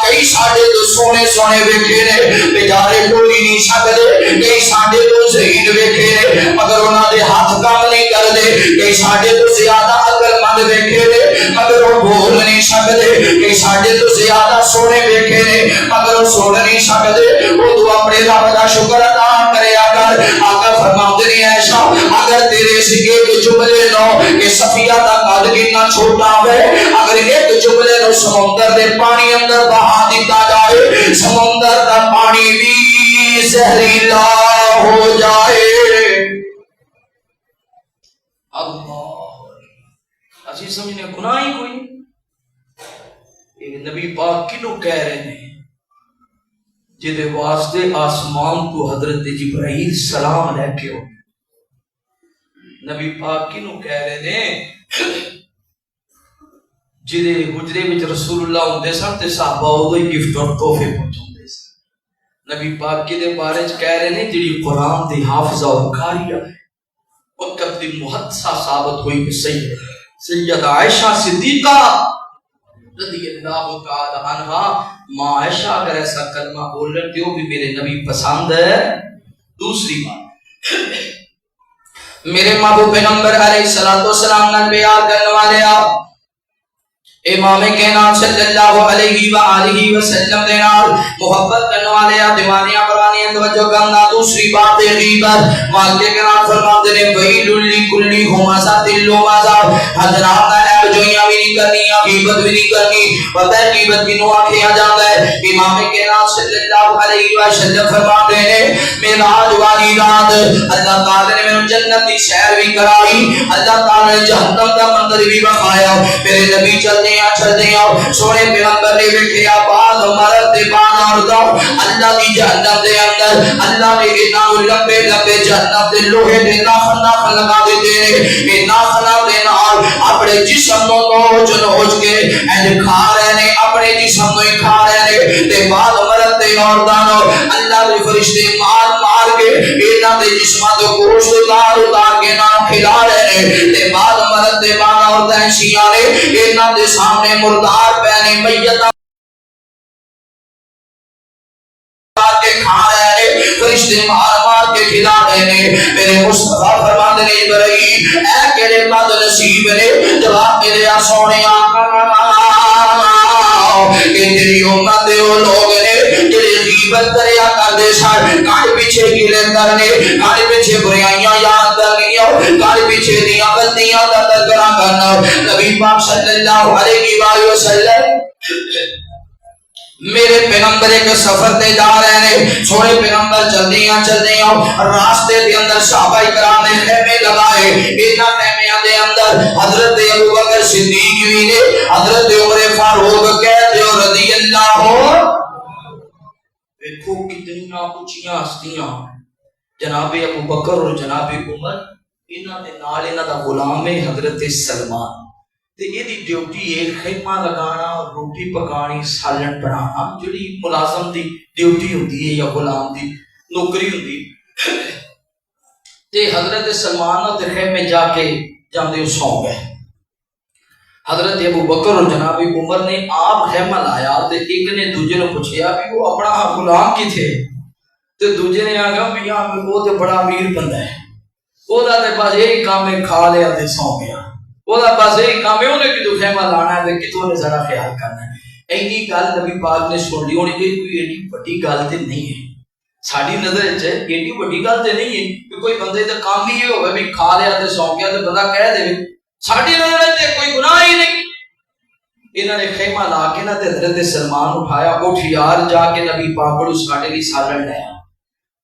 کئی ساڈے تو سونے سونے ویکھے نے بیچارے کوئی نہیں سکدے, کئی ساڈے تو ذہین ویکھے نے مگر انہاں دے ہاتھ کام نہیں کردے, کئی ساڈے تو زیادہ عقل مند ویکھے نے مگر وہ بول نہیں سکدے, کئی ساڈے تو زیادہ سونے ویکھے نے مگر وہ سن نہیں سکدے. وہ تو اپنے رب دا شکر ادا کریا کر. آقا فرماتے ہیں عائشہ اگر تیرے سے ایک جملے نو کہ صفیہ دا قد کتنا چھوٹا ہے اگر ایک جملے نو سمندر دے پانی اندر بہا دیتا جائے سمندر دا پانی بھی زہریلا ہو جائے. اللہ اسی سمجھنے گناہ ہی کوئی. نبی پاک کنو کہہ رہے ہیں جدے واسطے آسمان تو حضرت جبرائیل سلام لے کے ہو. نبی پاک کنو کہہ رہے ہیں جدے حجرے وچ رسول اللہ ہوندے سن تے صحابہ اودوں ہی گفٹ اور تحفے پہنچاندے سن. نبی پاک کے دے بارے چ کہہ رہے ہیں جڑی قرآن دی حافظہ و قاریہ ہے وقت دی محدثہ ثابت ہوئی کہ سیدہ عائشہ صدیقہ رضی اللہ تعالی عنہ ماں عائشہ اگر ایسا کلمہ بول لیتے ہو بھی میرے نبی پسند ہے. دوسری بات میرے محبوب پیغمبر علیہ الصلوۃ والسلام نے بیان کرنے والے آپ امام کائنات صلی اللہ علیہ وآلہ وسلم دے نال محبت کرنے والے دیوانیاں پرانیاں توجہ کرنا. دوسری بات ہے غیبت. مالک کرام فرماتے ہیں ویل لکل ہمزہ لمزہ حضرات ہے جو یہاں بھی نہیں کرنی غیبت بھی نہیں کرنی. پتہ ہے غیبت کی نوع کیا جاتا ہے. امام کائنات صلی اللہ علیہ وسلم فرماتے ہیں معراج والی رات اللہ تعالی نے میں جنت کی سیر بھی کرائی, اللہ تعالی نے جہنم کا منظر بھی بخایا. میرے نبی چلتے سونے پیغمبر نے ویکھیا بعد مرد دے بان عورتاں اللہ دی جہنم دے اندر اللہ نے انہاں لمبے لمبے جہنم دے لوہے دے ناخن لگا دیتے نے. اے ناخن دے نال اپنے جسم نو نوچ نوچ کے اینج کھا رہے نے, اپنے جسم نو ہی کھا رہے نے. تے بعد مرد دے عورتاں نو اللہ دے فرشتے مار مار کے انہاں دے جسماں تو گوشت اتار کے نہ کھلا رہے نے. تے بعد مرد دے بان عورتاں شیاں نے انہاں دے سامنے مردار پہنے میت کے کھا رہے ہیں, فرشتے مار مار کے کھلا رہے ہیں. میرے مصطفیٰ فرماتے ہیں ابراہیم اے کیڑے بد نصیب نے جواب میرے سونے کہ تیری امت دے وہ لوگ نے جڑے غیبت کریا کردے سن, کاٹ پیچھے گلے کرنے, کاٹ پیچھے بریائیاں یاد کرنیاں, کاٹ پیچھے دیاں غلطیاں دا تذکرہ کرنا. نبی پاک صلی اللہ علیہ وآلہ وسلم میرے پیغمبر ایک سفر تے جا رہے ہیں. سونے پیغمبر چلدیاں راستے دے اندر صحابہ کرام نے خیمے لگائے. انہاں خیمیاں دے اندر حضرت ابوبکر صدیق بھی نے, حضرت عمر فاروق کہتے ہو رضی اللہ. دیکھو کتنی اونچیاں ہستیاں, جناب ابوبکر اور جناب عمر, انہاں دے نال انہاں دا غلام ہے حضرت سلمان. تے یہ دی ڈیوٹی ہے خیمہ لگانا, روٹی پکانی, سالن بنانا, جڑی ملازم دی ڈیوٹی ہوتی ہے یا غلام دی نوکری ہوتی. تے حضرت سلمان تے خیمے جا کے جاندے سو گئے. حضرت ابوبکر اور جناب عمر نے آپ خیمہ لایا تے ایک نے دوسرے نے پوچھا بھی وہ اپنا غلام کی تھے. تے دوسرے نے آگا میاں وہ تے بڑا امیر بندہ ہے, وہ دا تے بس یہی کام ہے, کھا لیا تے سو گیا. وہ دا بس یہی کام ہے, انہیں کتوں خیمہ لانا ہے تے کتوں نے ذرا خیال کرنا ہے. اینی گل نبی پاک نے سن لی. انہیں کوئی ایڈی بڑی گل تے نہیں ہے ساری نظر وچ, ایڈی بڑی گل تے نہیں ہے کہ کوئی بندے دا کام ہی یہ ہوے بھی کھا لیا تے سو گیا تے بندہ کہہ دے ساری نظر وچ کوئی گناہ ہی نہیں. انہوں نے خیمہ لا کے نہ تے حضرت سلمان اٹھایا, اٹھ یار جا کے نبی پاک کو ساڈے لیے سالن لے آ.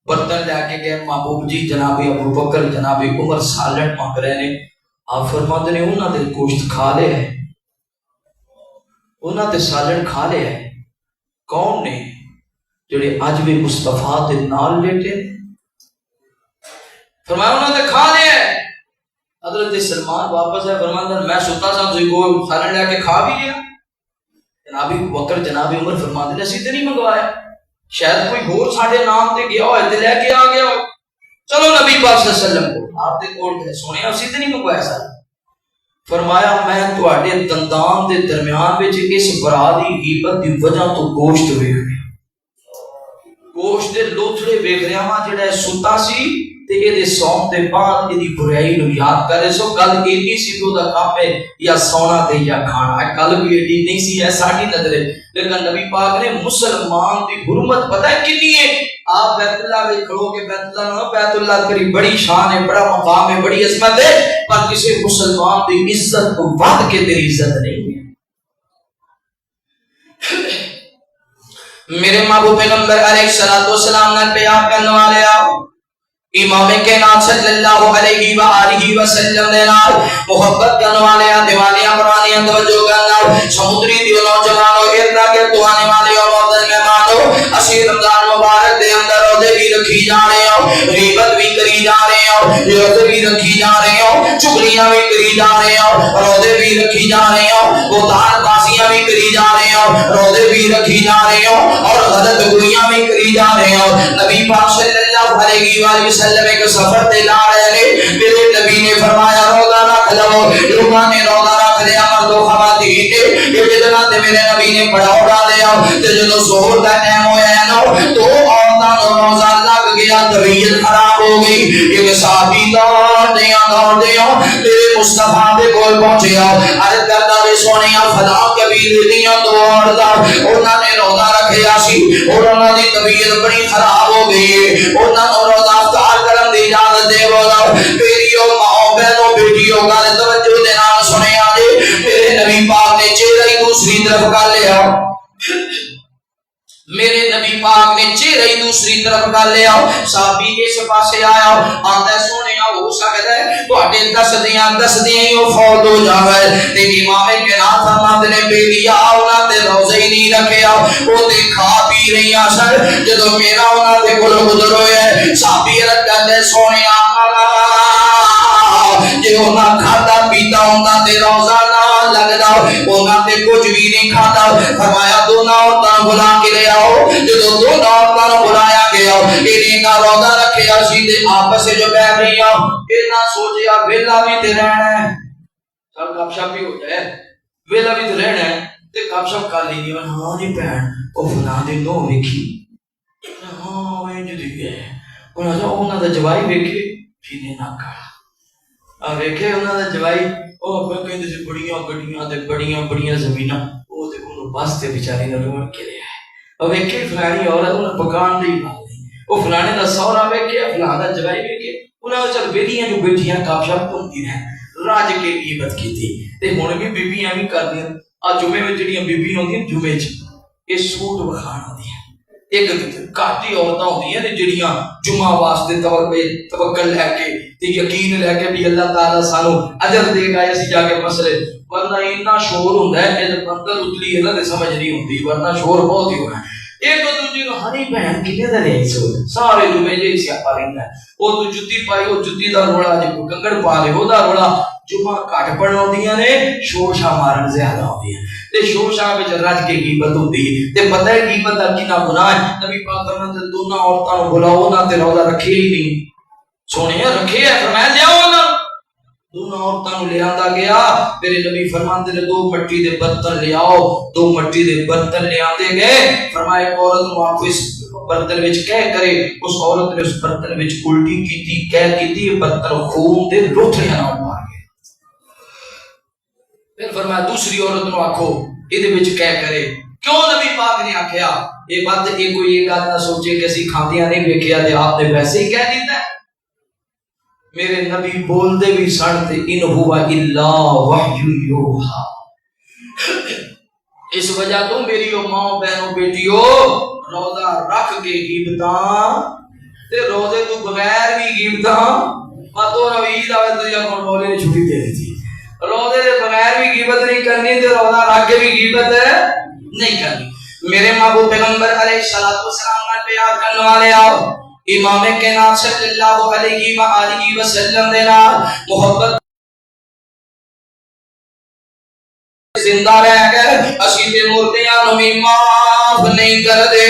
برتن لے کے گئے, محبوب جی جناب ابوبکر جناب عمر سالن مانگ رہے ہیں. آپ فرماتے نے انہاں دے گوشت کھا لے ہے, انہاں دے سالن کھا لے ہے. کون نے جڑے اج بھی مصطفیٰ دے نال لیٹے؟ فرمایا انہاں دے کھا لے ہے. حضرت سلمان واپس ہے, فرماتا میں ستا صاحب سے کو سالن لے کے کھا بھی لیا. جناب ابوبکر جناب عمر فرماتے نے اسی تے نہیں منگوایا, شاید کوئی ہور ساڈے نام تے گیا ہوئے تے لے کے آ گیا ہوئے. چلو نبی پاک صلی اللہ علیہ وسلم کو آپ دے کول گئے, سونے اسی تے نہیں منگوایا سر. فرمایا میں تواڈے دندان دے درمیان وچ اس برا دی غیبت دی وجہ تو گوشت ویکھ رہا, گوشت دے لوتھڑے ویکھ رہا ہاں. جڑا ستا سی تے اے دے سون دے بعد دی برائی نو یاد کرے سو گل ایڈی سی تو دا کام ہے یا سونا تے یا کھانا, گل بھی ایڈی نہیں سی ہے ساڈی نظر. لیکن نبی پاک نے مسلمان دی حرمت پتہ ہے کتنی ہے. آپ بیت اللہ میں کھڑو کہ بیت اللہ نہ, بیت اللہ تیری بڑی شان ہے, بڑا مقام ہے, بڑی عظمت ہے, پر کسی مسلمان دی عزت کو ود کے تیری عزت نہیں ہے. میرے محبوب پیغمبر علیہ الصلوۃ والسلام نے پیار کرنے والے امام کائنات صلی اللہ علیہ وآلہ وسلم نے نال محبت کرنے والے دیوانیاں پرانیاں توجہ کرنا. سمندری دیو نوجوانوں اردا کے دعانے والے اور محترم مہمانوں, اسی رمضان مبارک دے اندر روزے بھی رکھی جا رہے ہو, غیبت بھی کری جا رہے ہو, روزے بھی رکھی جا رہے ہو, چغلیاں بھی کری جا رہے ہو, روزے بھی رکھی جا رہے ہو, بہتان بازیاں بھی کری جا رہے ہو, روزے بھی رکھی جا رہے ہو, اور غلط گویاں بھی کری جا رہے ہو. نبی پاک صلی اللہ علیہ وآلہ وسلم ایک سفر تے لا رہے ہیں. میرے نبی نے فرمایا روزہ رکھ لو. لوگوں نے روزہ رکھ لیا, مرد و خواتین نے یہ جتنا تے میرے نبی نے پڑھا اڑا لیا. تے جدوں ظہر دا ٹائم ہویا ہے نا تو عورتاں نوں روزہ لگ گیا, طبیعت خراب ہو گئی. ایک صحابی دوڑدیاں میرے مصطفیٰ دے کول پہنچیا, عرض کردا وے سونیا فلاں قبیلے دیاں دو عورتاں انہاں نے روزہ رکھیا سی اور انہاں دی طبیعت بڑی خراب ہو گئی ہے, انہاں نوں روزہ افطار کرن دی اجازت دے بولا. میری ماں بہنوں بیٹیوں گل توجہ دے نال سنیا جی. میرے نبی پاک نے چہرہ ہی دوسری طرف کر لیا, میرے نبی پاک نے چہرہ ہی دوسری طرف کر لیا. صحابی اس پاسے آیا, آندا سونیا ہو سکدا ہے تواڈے دسدیاں ہی وہ فوت ہو جاوے. تے امام کائنات فرماتے نے بیٹیا انہاں تے روزے ہی نہیں رکھیا, او تے کھا پی رہیاں سن. جدوں میرا انہاں دے کول گزر ہویا صحابی رد کردے سونیا جے انہاں کھادا پیتا ہوندا تے روزہ نہ لگدا, انہاں تے کچھ بھی نہیں کھادا. فرمایا دونوں عورتاں بلا کے لے آؤ. جدوں دونوں عورتاں نوں بلایا گیا انہیں نہ روزہ رکھیا سی تے آپس وچ بیٹھ رہیاں. انہاں سوچیا ویلا بھی تے رہنا ہے, چل گپ شپ بھی ہو جائے, ویلا بھی تے رہنا ہے تے گپ شپ کر لینی. ہاں جی بہن او فلاں دی نو ویکھی, ہاں انج دی ہے, انہاں دا جوائی ویکھے پینے نہ کھا ویکھے انہاں دا جوائی او کہندے سی بڑیاں گڈیاں تے بڑیاں زمیناں, او تے انہوں بس تے بیچاری نوں روڑ کے لے آئے. او ویکھے فلانی عورت انہوں پکان دی بات نہیں, او فلانے دا سہرا ویکھے فلاں دا جوائی ویکھے, انہاں چل ویلیاں جو بیٹھیاں گپ شپ ہوندی رہن. رج کے غیبت کی تھی تے ہن بھی بیبییاں بھی کردیاں آ جمعے وچ جڑیاں بیبییاں ہوندیاں جمعے وچ یہ سوٹ وکھان ہوندیاں ایک گھٹ ہی عورتاں ہوندیاں نے جڑیاں جمعہ واسطے طور پہ توکل لے کے تے یقین لے کے بھی اللہ تعالیٰ سانو اجر دے گا اسی جا کے مسئلے ورنہ اتنا شور ہوندا ہے کہ بندر اتلی ہے نا تے سمجھ نہیں ہوندی ورنہ شور بہت ہی ہونا ہے ایک دوجے نو ہنی بہن کنے دا نہیں سوچ سارے جمعے جے سیاپا رہندا ہے او تو جُتی پائی او جُتی دا روڑا جے کوئی کنگڑ پا لے او دا روڑا جمعہ گھٹ پڑھاؤندیاں نے شور شاہ مارن زیادہ ہوندیاں تے شور شاہ وچ رج کے غیبت ہوندی ہے تے پتہ ہے غیبت دا کنا گناہ ہے نبی پاک فرماتے دونوں عورتاں نو بلاؤ نہ تے روزہ رکھے ہی نہیں سونے رکھے ہے فرمایا لیاؤ نا دونوں عورتاں نو لے آندا گیا میرے نبی فرماندے نے 2 مٹی دے برتن لے آؤ 2 مٹی دے برتن لے آندے گئے فرمایا عورت نو آکھو اس برتن وچ کہہ کرے اس عورت نے اس برتن وچ الٹی کیتی کہہ کیتی برتن خون دے لوتھڑیاں نال مار گئے پھر فرمایا دوسری عورت نو آکھو ایدے وچ کہہ کرے کیوں نبی پاک نے آکھیا یہ بات یہ کوئی یہ گل نہ سوچے کہ اسی کھاندیاں نہیں ویکھیا تے آپ نے ویسے ہی کہہ دیتا ہے میرے نبی بول دے بھی سڑتے ان ہوا الا وحی یوحا اس وجہ تو میری ماں بہنوں بیٹیوں روزہ رکھ کے غیبتاں تے روزے تو بغیر بھی غیبتاں ماتو روید آوے تو یا کون بولے نے چھٹی دے دی تھی روزے دے بغیر بھی غیبت نہیں کرنی تے روزہ رکھ کے بھی غیبت نہیں کرنی میرے محبوب پیغمبر علیہ الصلوۃ والسلام نے پیار کرنے والے آؤ امام کائنات صلی اللہ علیہ وآلہ وسلم نے محبت زندہ رہ گئے اسی تے مردیاں نو بھی معاف نہیں کر دے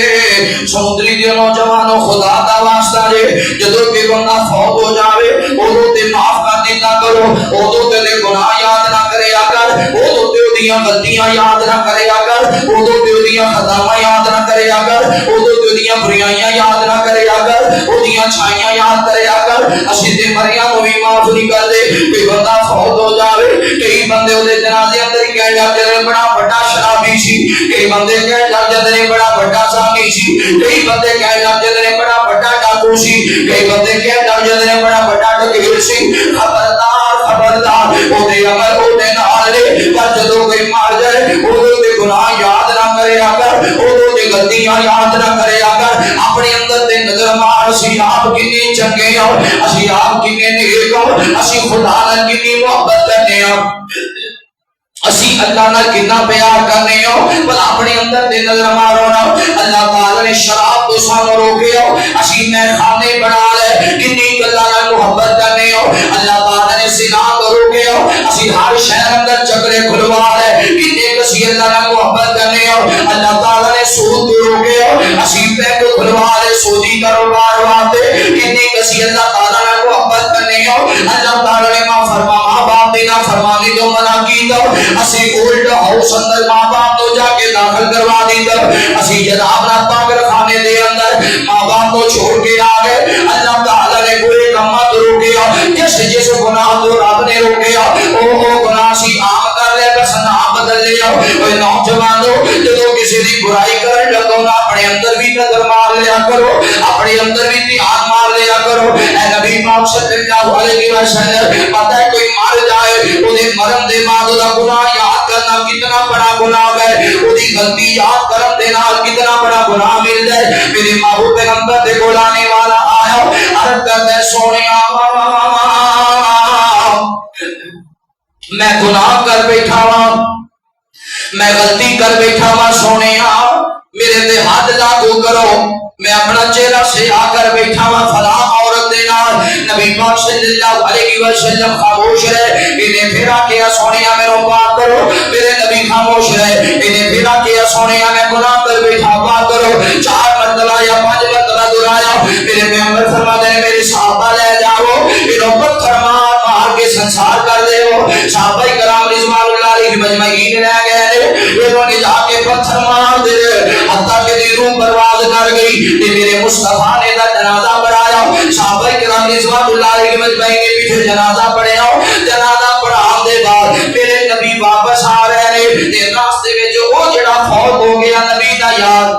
سمندری دے نوجوانوں خدا دا واسطہ جے جدوں کوئی بندہ فوت ہو جاوے اودوں تے معاف کر دیتا کرو اودوں تے گناہ یاد نہ کریا کر اودوں تے اودیاں غلطیاں یاد نہ کریا کر اودوں تے اودیاں خطاواں یاد نہ کریا کر اودوں تے اودیاں برائیاں یاد نہ کریا کر اودیاں چھائیاں یاد کریا کر اسی تے مریا نو بھی معاف نہیں کر دے کوئی بندہ فوت ہو جاوے کئی بندے اودے جنازے اندر ہی کہہ جاندے بڑا بڑا شرابی سی کئی بندے کہہ جاندے بڑا بڑا زانی سی کئی بندے کہہ جاندے بڑا بڑا ڈاکو سی کئی بندے کہہ جاندے بڑا بڑا ڈکیت سی خبردار خبردار اودے عمل اودے نال دے پر جدوں کوئی مر جائے اودوں دے گناہ یاد نہ کریا کر اودوں دے غلطیاں یاد نہ کریا کر اپنے اندر تے نظر مار اسی آپ کتنے چنگے ہو اسی آپ کتنے نیک ہو اسی خدا نال کتنی محبت کرنے ہو اسی اللہ نال کتنا پیار کرنے ہو بل اپنے اندر تے نظر مارو نا اللہ تعالی نے شراب تو سانو روکے ہو اسی میں خانے بنا لے کتنی اللہ نال محبت کرنے ہو اللہ تعالی نے زنا تو روکے ہو اسی ہر شہر اندر چکرے کھلوا لے کتنے کسی اللہ نال محبت کرنے ہو اللہ تعالی نے سود تو روکے ہو اسی بینک کھلوا لے سودی کاروبار واسطے کتنے کسی اللہ تعالی نال محبت کرنے ہو اللہ تعالی نے ماں باپ دی نافرمانی تو منع کیتا اسی اولڈ ہاؤس اندر ماں باپ تو جا کے داخل کروا دیتا اسی جناب نہ پاگل خانے دے اندر ماں باپ کو چھوڑ کے آ گئے اللہ تعالی نے کوئی کما تو روکیا جس گناہ تو رب نے روکیا او گناہ سی عام کر لے بس نام بدل لیا اوے نوجوانو جدوں کسی دی برائی کرن لگو نا اپنے اندر بھی نظر مار لیا کرو اپنے اندر بھی دھیان مار لیا کرو اے نبی پاک صلی اللہ علیہ وسلم پتہ ہے کوئی مر جائے اودے مرن دے بعد دا گناہ یاد کرنا کتنا بڑا گناہ ہے اودی غلطی یاد کرن دے نال کتنا بڑا گناہ مل جائے میرے محبوب پیغمبر دے کول آنے والا آیا عرض کرتا ہے سونیا میں گناہ کر بیٹھا ہوں میں غلطی کر بیٹھا ہوں سونیا میرے تے حد لاگو کرو میں اپنا چہرہ سے آ کر بیٹھا ہوں فلاں عورت دے نال نبی پاک صلی اللہ علیہ وسلم خاموش رہے انہیں پھرا کیا سونیا میرے بات کرو میرے نبی خاموش رہے انہیں پھرا کیا سونیا میں گناہ کر بیٹھا بات کرو 4 مرتبہ یا 5 مرتبہ دہرایا میرے پیغمبر فرماتے ہیں میرے صحابہ لے جاؤ انہوں پتھر مار کے سنسار کر دے ہو صحابہ کرام رضوان اللہ علیہ مجمعین رہ گئے انہوں نے جا کے پتھر مار دے حتیٰ کہ دی روح پرواز کر گئی میرے مصطفیٰ نے دا جنازہ پڑھایا صحابہ کرام رضوان اللہ علیہ مجمعین کے پیچھے جنازہ پڑھیا جنازہ پڑھان دے بعد میرے نبی واپس آ رہے ہیں تے راستے وچ او جڑا فوت ہو گیا نبی دا یار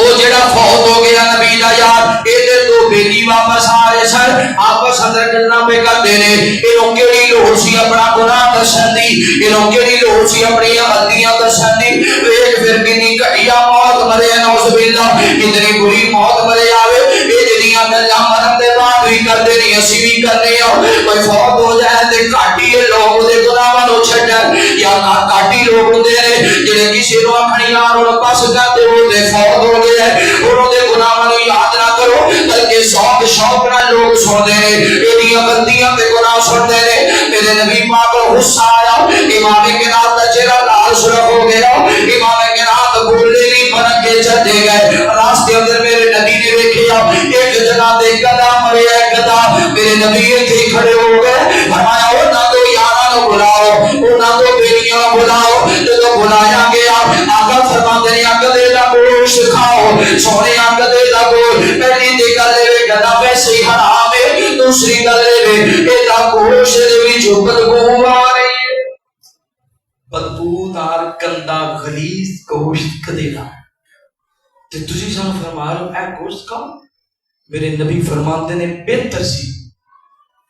او جڑا فوت ہو گیا نبی دا یار اے تو بیلی واپس آ رہے سن آپس اندر گلاں پہ کرتے نے انہوں کیڑی لوڑ سی اپنا گناہ دسن دی انہوں کیڑی لوڑ سی اپنی غلطیاں دسن دی ویکھ پھر کنی گھٹیا موت مرے نعوذ باللہ کتنی بری موت مرے آوے اے جڑیاں گلاں مرن دے بعد بھی کردے نہیں اسی بھی کرنے ہو کوئی فوت ہو جائے تے کاٹی لوگ دے گناہاں نو چھڈن یا کاٹی لوگ ہوندے نے جڑے کسی نو اکھنی یار اور پاس کردے ہو تے فوت ہو گئے انہوں دے گناہاں نو یاد نہ کرو بلکہ شوق شوق نال لوگ سن دے ایڈیاں غلطیاں تے گناہ سن دے میرے نبی پاک کو غصہ آیا امام قرات دا چہرہ لال سرخ ہو گیا امام قرات بولے نہیں بن کے چلے گئے راستے اندر میرے نبی نے دیکھا ایک جگہ تے گدا مریا گدا میرے نبی ایتھے کھڑے ہو گئے فرمایا انہاں تو یاراں نو بلاؤ انہاں تو بیٹیاں بلاؤ جدوں بلایا گیا آقا فرماتے ہیں گدے دا گوشت کھاؤ سونے گدے دا گوشت پہلی تے گل اے گدا ویسے ہی حرام ہے دوسری گل اے اے دا گوشت دے وچ بدبو آ رہی ہے بدبودار گندا غلیظ گوشت کدے نہ تے تسی سانو فرما رہے ہو اے گوشت کھاؤ میرے نبی فرماتے نے بہتر سی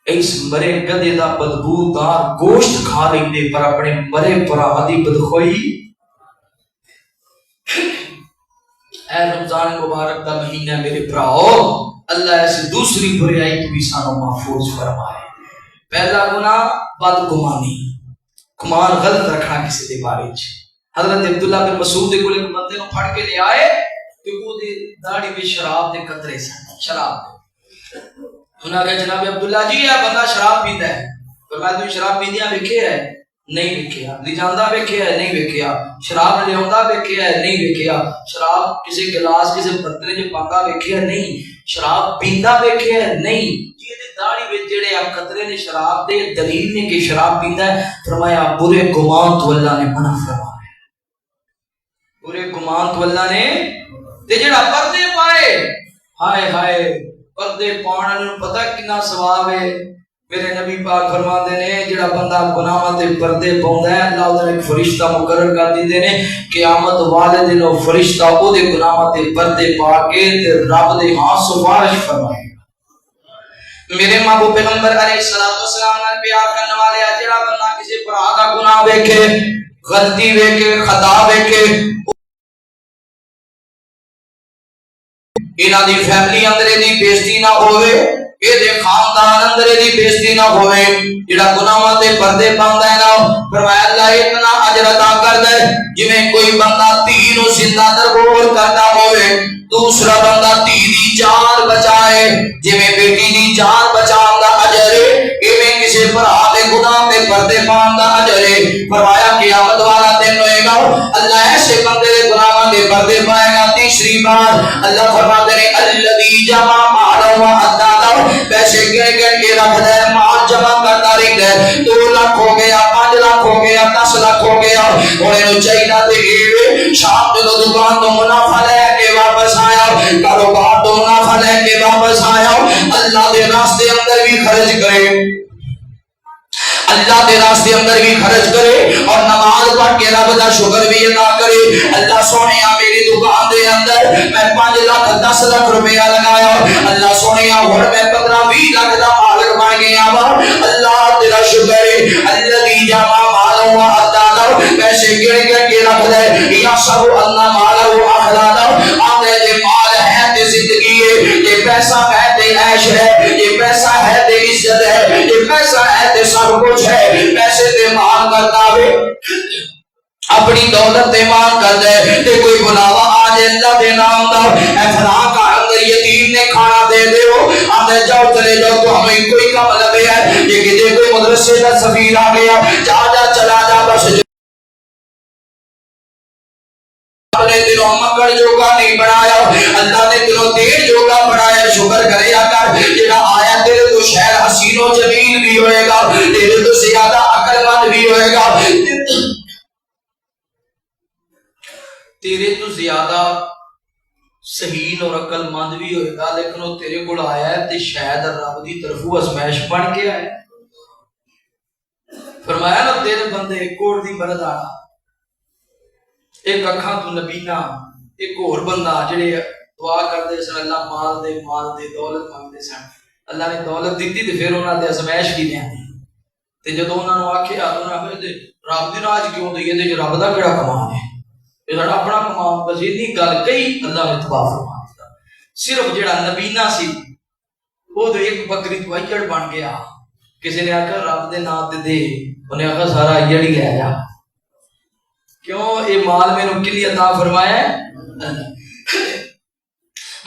اس مرے گدے دا بدبودار گوشت کھا لیندے پر اپنے مرے پرا دی بدخوئی اے رمضان مبارک دا مہینہ میرے بھراؤ اللہ ایسی دوسری برائی تو بھی سانو محفوظ فرمائے پہلا گناہ بدگمانی گمان غلط رکھنا کسی دے بارے وچ حضرت عبداللہ بن مسعود دے کول ایک بندے نو پھڑ کے لے آئے کہ وہ دی داڑھی وچ شراب دے قطرے سن شراب دے انہاں کہا جناب عبداللہ جی یہ بندہ شراب پیندا ہے فرمایا تو شراب پیندیاں ویکھیا ہے نہیں ویکھیا لے جاندا ویکھیا ہے نہیں ویکھیا شراب لے آوندا ویکھیا ہے نہیں ویکھیا شراب کسی گلاس کسی برتن وچ پاندا ویکھیا نہیں شراب پیندا ویکھیا ہے نہیں جی دی داڑھی وچ جڑے اب قطرے نے شراب دے دلیل نے کہ شراب پیندا ہے فرمایا برے گمان تو اللہ نے منع فرمایا برے گمان تو اللہ نے تے جڑا پردے پائے ہائے ہائے پردے پاؤن نوں پتہ کتنا ثواب ہے میرے نبی پاک فرماتے ہیں جڑا بندہ گناہاں تے پردے پاوندا ہے اللہ تعالی ایک فرشتہ مقرر کر دیندے نے قیامت والے دن او فرشتہ او دے گناہاں تے پردے پا کے تے رب دے ہاں سفارش فرمائے میرے محبوب پیغمبر علیہ الصلوۃ والسلام نال پیار کرنے والے جڑا بندہ کسی بھرا دا گناہ ویکھے غلطی ویکھے خطا ویکھے انہاں دی فیملی اندر دی بےزتی نہ ہوئے اے دے خاندان اندر دی بےزتی نہ ہوئے جڑا گناہاں تے پردے پاوندا ہے نا فرمایا اللہ اتنا اجر عطا کر دے جویں کوئی بندہ تین نو زندہ درگور کردا ہوئے دوسرا بندہ تی دی جان بچائے جویں بیٹی دی جان بچان دا اجر ہے ایویں کسے بھرا دے گناہ تے پردے پان دا اجر ہے فرمایا قیامت والا دن ہوئے گا اللہ ایسے بندے دے گناہاں دے پردے پائے گا تیسری بار اللہ فرماتے ہیں الذی جمع مالا و عددا پیسے گن گن کے رکھ دے مال جمع کرتا رہتا ہے 2 لاکھ ہو گیا 5 لاکھ ہو گیا 10 لاکھ ہو گیا اور انہوں چاہیے دے شام جو دکان تو منافع لے کے واپس آیا کاروبار تو منافع لے کے واپس آیا اللہ دے راستے اندر بھی خرچ کرے اللہ دے راستے اندر بھی خرچ کرے اور نماز پڑھ کے رب دا شکر بھی ادا کرے اللہ سونیا میری دکان دے اندر میں 5 لاکھ 10 لاکھ روپیہ لگایا اللہ سونیا ہن میں 15 20 لاکھ دا مالک بن گیا وا اللہ تیرا شکر ہے الذی جمع مالا و عددا پیسے گن گن کے رکھ دے یا سب اللہ مالا و اخلادا آتے دے مال ہے تے زندگی ہے یہ پیسہ ہے تے عیش ہے یہ پیسہ ہے تے عزت ہے یہ پیسہ ہے تے سب کچھ ہے پیسے تے مان کرتا وے اپنی دولت تے مان کر دے تے کوئی بلاوا آ جائے اللہ دے نام دا اے فلاں کا اندر یتیم نے کھانا دے دے ہو آتے جاؤ چلے جاؤ تو ہمیں کوئی کام لگے ہے یہ کہ کوئی مدرسے کا سفیر آ گیا جا جا چلا جا بس نے دلوں مکڑ جوگا نہیں بنایا اللہ نے دلوں دیر جوگا بنایا شکر کرے کر جڑا آیا تیرے تو شہر حسین و جمیل بھی ہوئے گا تیرے تو زیادہ عقل مند بھی ہوئے گا تیرے تو زیادہ صحیح اور عقل مند بھی ہوئے گا لیکن وہ تیرے کو آیا ہے تے شاید رب دی طرفوں ازمائش بن کے آئے فرمایا نا تیرے بندے کوڑ دی برد آنا ایک اکھاں تو نبینا ایک اور بندہ جڑے دعا کرتے سن اللہ مال دے دولت مانگتے سن، اللہ نے دولت دیتی تے پھر انہاں دے ازمائش کی لیندی تے جدوں انہاں نوں آکھیا انہاں نے رب دی راج کیوں دئیے تے رب دا کیڑا کمال ہے، یہ ساڈا اپنا کمال بس اتنی گل کہی اللہ نے تباہ فرما دیتا۔ صرف جڑا نبینا سی وہ تو ایک بکری تو ایڑ بن گیا، کسی نے آکھا رب دے نام تے دے، انہیں آکھا سارا ایڑ ہی لے جا، کیوں یہ مال میں نے کلی عطا فرمایا ہے؟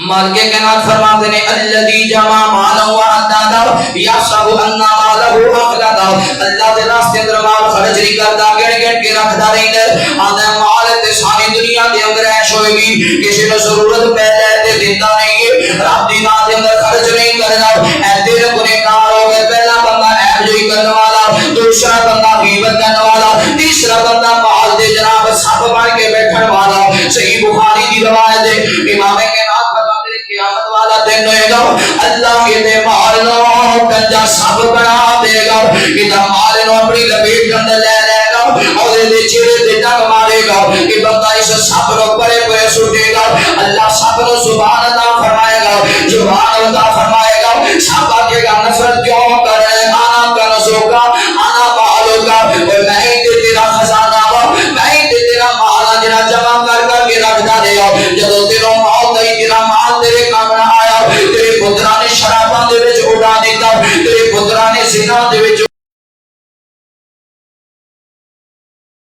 مالک کائنات فرماتے ہیں الذی جمع مالا وعددا یحسب ان مالہ اخلدا، اللہ دے راستے اندر مال خرچ نہیں کرتا، گن کے رکھدا رہندا، آندا مال تے ساری دنیا دے اندر عیش ہوئے گی، کسی نوں ضرورت پے جائے تے دیتا نہیں ہے، رب دی راہ دے اندر خرچ نہیں کردا، اے دل گنہگار ہو گئے، پہلا بندہ عیب جوئی کرنے والا، دوسرا بندہ غیبت کرنے والا، تیسرا بندہ مال دے جناب سب بن کے بیٹھن والا۔ صحیح بخاری دی روایت ہے، امام کائنات قیامت والا دن ہوئے گا، اللہ کے دے مال نو کنجا سب بنا دے گا، کہ مال نو اپنی لپیٹ کے اندر لے لے گا اور دے چہرے تے ڈنگ مارے گا کہ بندہ اس سب نو بڑے بڑے سٹے گا، اللہ سب نو سبحان اللہ فرمائے گا، سبحان اللہ فرمائے گا، سب آگے گا نفرت کیوں کر رہے ہیں، آنا کا نسو کا آنا مالو کا، اور نہیں تے تیرا خزانہ ہوا، نہیں تے تیرا مالا جنا جمع کر کے رکھ دا دے گا، جدو تیروں موت نہیں تیرا مال تیرے کام نہ آیا، تیرے پترا نے شراباں دے وچ اڑا دیتا، تیرے پترا نے زنا دے وچ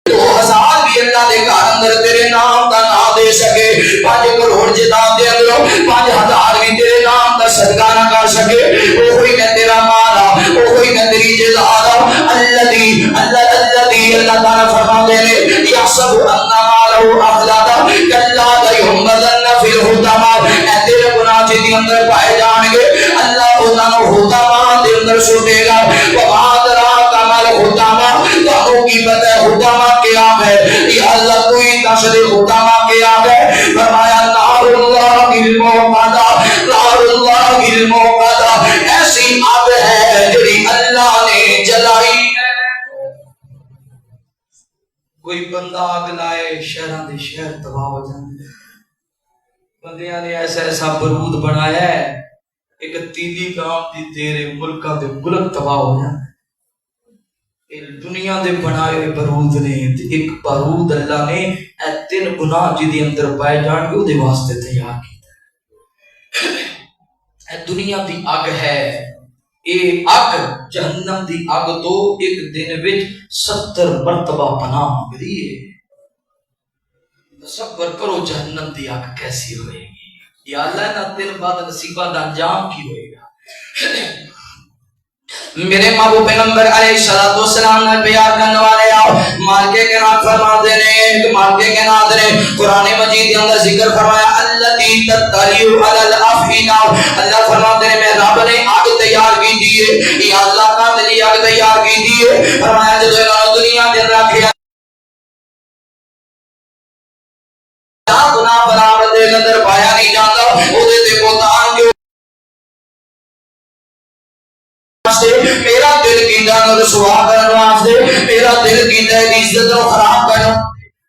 2000 بھی اللہ دے گھر اندر تیرے نام دا نام دے سکے، 5 کروڑ جداد دے اندر 5000 بھی تیرے نام دا صدقہ نہ کر سکے، وہی میں تیرا مالا، وہی میں تیری جزاد، الذی اللہ تعالیٰ فرما دے لے یحسب ان مالہ اخلدا کلا لینبذن فی الحطمہ، اے تیرے گناہ جی اندر پائے جان گے، اللہ انہاں نوں حطمہ دے اندر سوٹے گا، وما ادراک ما الحطمہ، تو کی پتہ ہے حطمہ کیا ہے، یا اللہ کوئی دس دے حطمہ کیا ہے، فرمایا نار اللہ الموقدہ، نار اللہ الموقدہ، ایسی آگ ہے جڑی اللہ نے جلائی ہے۔ کوئی بندہ آگ لائے شہراں دے شہر تباہ ہو جاندے، بندیاں نے ایسا برود بنایا ہے، ایک تیلی کام دی تیرے ملکہ دے ملک تباہ ہو جاندے، دنیا دے بنائے ہوئے برود نے، ایک برود اللہ نے اے 3 گناہ جی دی اندر پائے جان کے دے واسطے تیار کیتا، اے دنیا دی اگ ہے، اے اگ جہنم دی اگ تو ایک دن وچ 70 مرتبہ پناہ مانگدی ہے، تصور کرو جہنم دی اگ کیسی ہوئے گی، یا اللہ نہ 3 بعد نصیبہ دا انجام کی ہوئے گا۔ میرے محبوب پیغمبر علیہ السلام نے بیان کرنے والے آؤ، مالک کے نام فرماتے ہیں، مالک کے نام نے قرآن مجید کے اندر ذکر فرمایا الذی تطلع علی الافئدہ، اللہ فرماتے ہیں میں رب نے آگ تیار کی دیئے، یا اللہ کا دلی آگ تیار کی دیئے، فرمایا جو دنیا دن رکھے گناہ برابر دے اندر پایا نہیں جاتا، او دے تے بہتان جو میرا دل کیتا ہے رسوا کرنے واسطے، میرا دل کیتا ہے عزت کو خراب کرنے،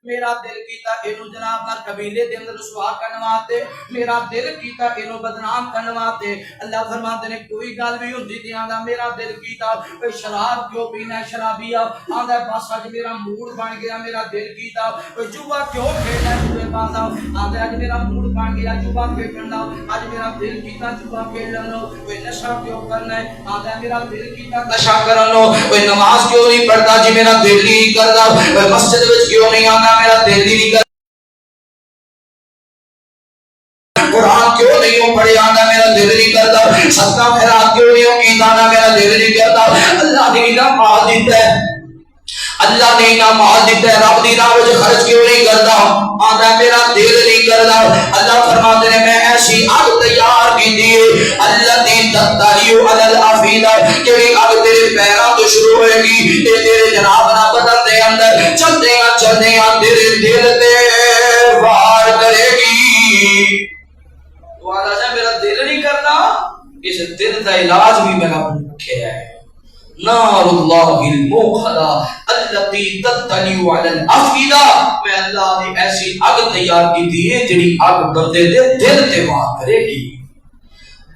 میرا دل کیتا اینو جناب نہ قبیلے دے اندر رسوا کرنے واسطے، میرا دل کیتا اینو بدنام کرنے واسطے، اللہ فرماتے ہیں کوئی گل بھی ہوندی تے آندا میرا دل کیتا کوئی شراب کیوں پینا ہے شرابی آندا بس اج میرا موڈ بن گیا، میرا دل کیتا کوئی جوا کیوں کھیلنا ہے جوے پاس آندا اج میرا موڈ بن گیا جوا کھیلن دا، اج میرا دل کیتا جوا کھیلن لو، کوئی نشہ کیوں کرنا ہے آندا میرا دل کیتا نشہ کرن لو، کوئی نماز کیوں نہیں پڑھتا جی میرا دل نہیں کردا، کوئی مسجد وچ کیوں نہیں آندا میرا دل نہیں کردا، قرآن کیوں نہیں پڑھے آنا میرا دل نہیں کرتا، صدقہ خیرات کیوں نہیں کیتا آنا میرا دل نہیں کرتا، اللہ نے انعام مال دیتا ہے، اللہ نے انعام مال دیتا ہے، رب دی راہ وچ خرچ کیوں نہیں کرتا آنا میرا دل نہیں کرتا، اللہ فرماتے ہیں میں ایسی آگ تیار کی دیئے الذی تطلع علی الافئدہ، کہ آگ تیرے پیروں تو شروع ہوئے گی تیرے جناب نہ بدن دے اندر چلتے ہیں تیرے دل تے وار کرے گی، تو آدھا جا میرا دل نہیں کرنا، اس دل دا علاج بھی میں نے رکھے ہے، نار اللہ الموقدہ التی تطلع علی الافئدہ، میں اللہ نے ایسی اگ تیار کی دی ہے جڑی اگ بندے دے دل تے وار کرے گی،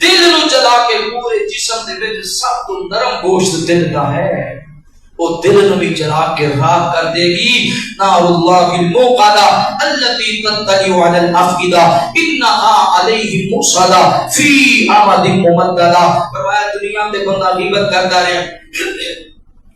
دل نو جلا کے پورے جسم دے وچ سب تو نرم گوشت دل دا ہے، وہ دل نو بھی جلا کے راہ کر دے گی۔ نار اللہ الموقدہ التی تطلع علی الافئدہ انہا علیہم مؤصدہ فی عمد ممددہ۔ فرمایا دنیا تے بندہ غیبت کرتا رہے،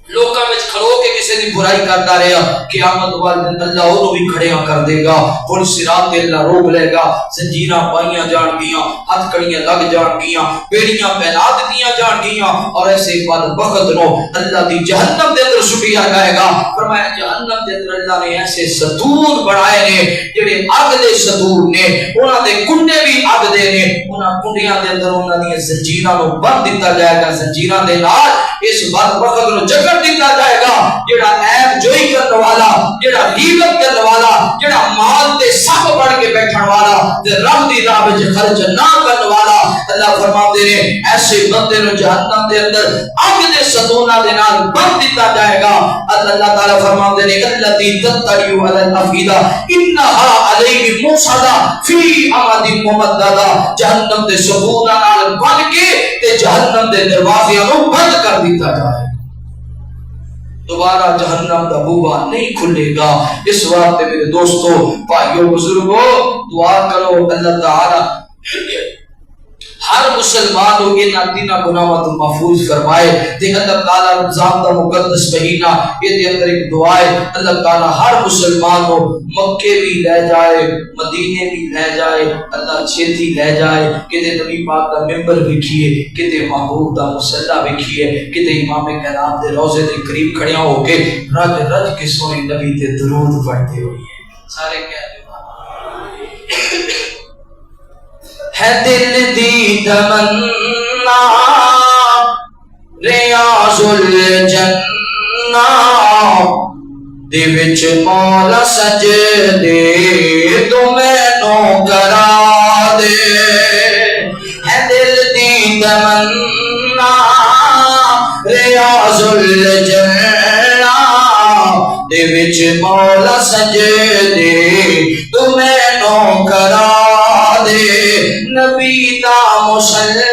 لوکاں وچ کھڑو کے کسی دی برائی کرتا رہیا، قیامت والے دن اللہ اونوں بھی کھڑیاں کر دے گا، ہن صراط تے اللہ روک لے گا، زنجیراں پائیاں جان گیاں، ہتھ کڑیاں لگ جان گیاں، بیڑیاں پہنا دتیاں جان گیاں، اور ایسے بعد وقت نو اللہ دی جہنم دے اندر سٹیا جائے گا۔ فرمایا جہنم دے اندر اللہ نے ایسے ستور بنائے نے جڑے اگ دے ستور نے، انہاں دے کنڈے بھی اگ دے نے، انہاں کنڈیاں دے اندر انہاں دی زنجیراں نو بند دتا جائے گا، زنجیراں دے نال اس بعد وقت نو جکڑ دتا جائے گا۔ جڑا عیب جوئی کرنے والا، جڑا غیبت کرنے والا، جڑا مال تے سب بڑھ کے بیٹھن والا تے رب دی راہ وچ خرچ نہ کرنے والا، اللہ فرماتے نے ایسے بندے نو جہنم دے اندر اگ دے ستوناں دے نال بند دتا جائے گا۔ اللہ تعالی فرماتے نے التی تطلع علی الافئدہ انہا علیہم مؤصدہ فی عمد ممددہ، جہنم دے ستوناں نال بند کے تے جہنم دے دروازیاں نو بند کر دتا جائے، دوبارہ جہنم دا بوبا نہیں کھلے گا۔ اس واسطے میرے دوستو، بھائیو، بزرگو، دعا کرو اللہ تعالی ہر مسلمان کو یہ نادینا گناہوں تو محفوظ فرمائے۔ تے اللہ تعالی رمضان دا مقدس مہینہ، یہ دے اندر ایک دعا ہے، اللہ تعالی ہر مسلمان کو مکے بھی لے جائے، مدینے بھی لے جائے، اللہ چھتی لے جائے، کتے نبی پاک دا ممبر بکھیے، کتے محبوب دا مصلی بکھیے، کتے امام کائنات دے روضے دے قریب کھڑیاں ہو کے رج رج کے سونے نبی تے درود پڑھتے ہوئے سارے کہہ دے ہے دل دی تمنا ریاض الجنہ دے وچ مولا سجدے تو مینوں کرا دے، ہے دل دی تمنا ریاض الجنہ دے وچ مولا سجدے تو مینوں کرا دے، نبی دا مصلی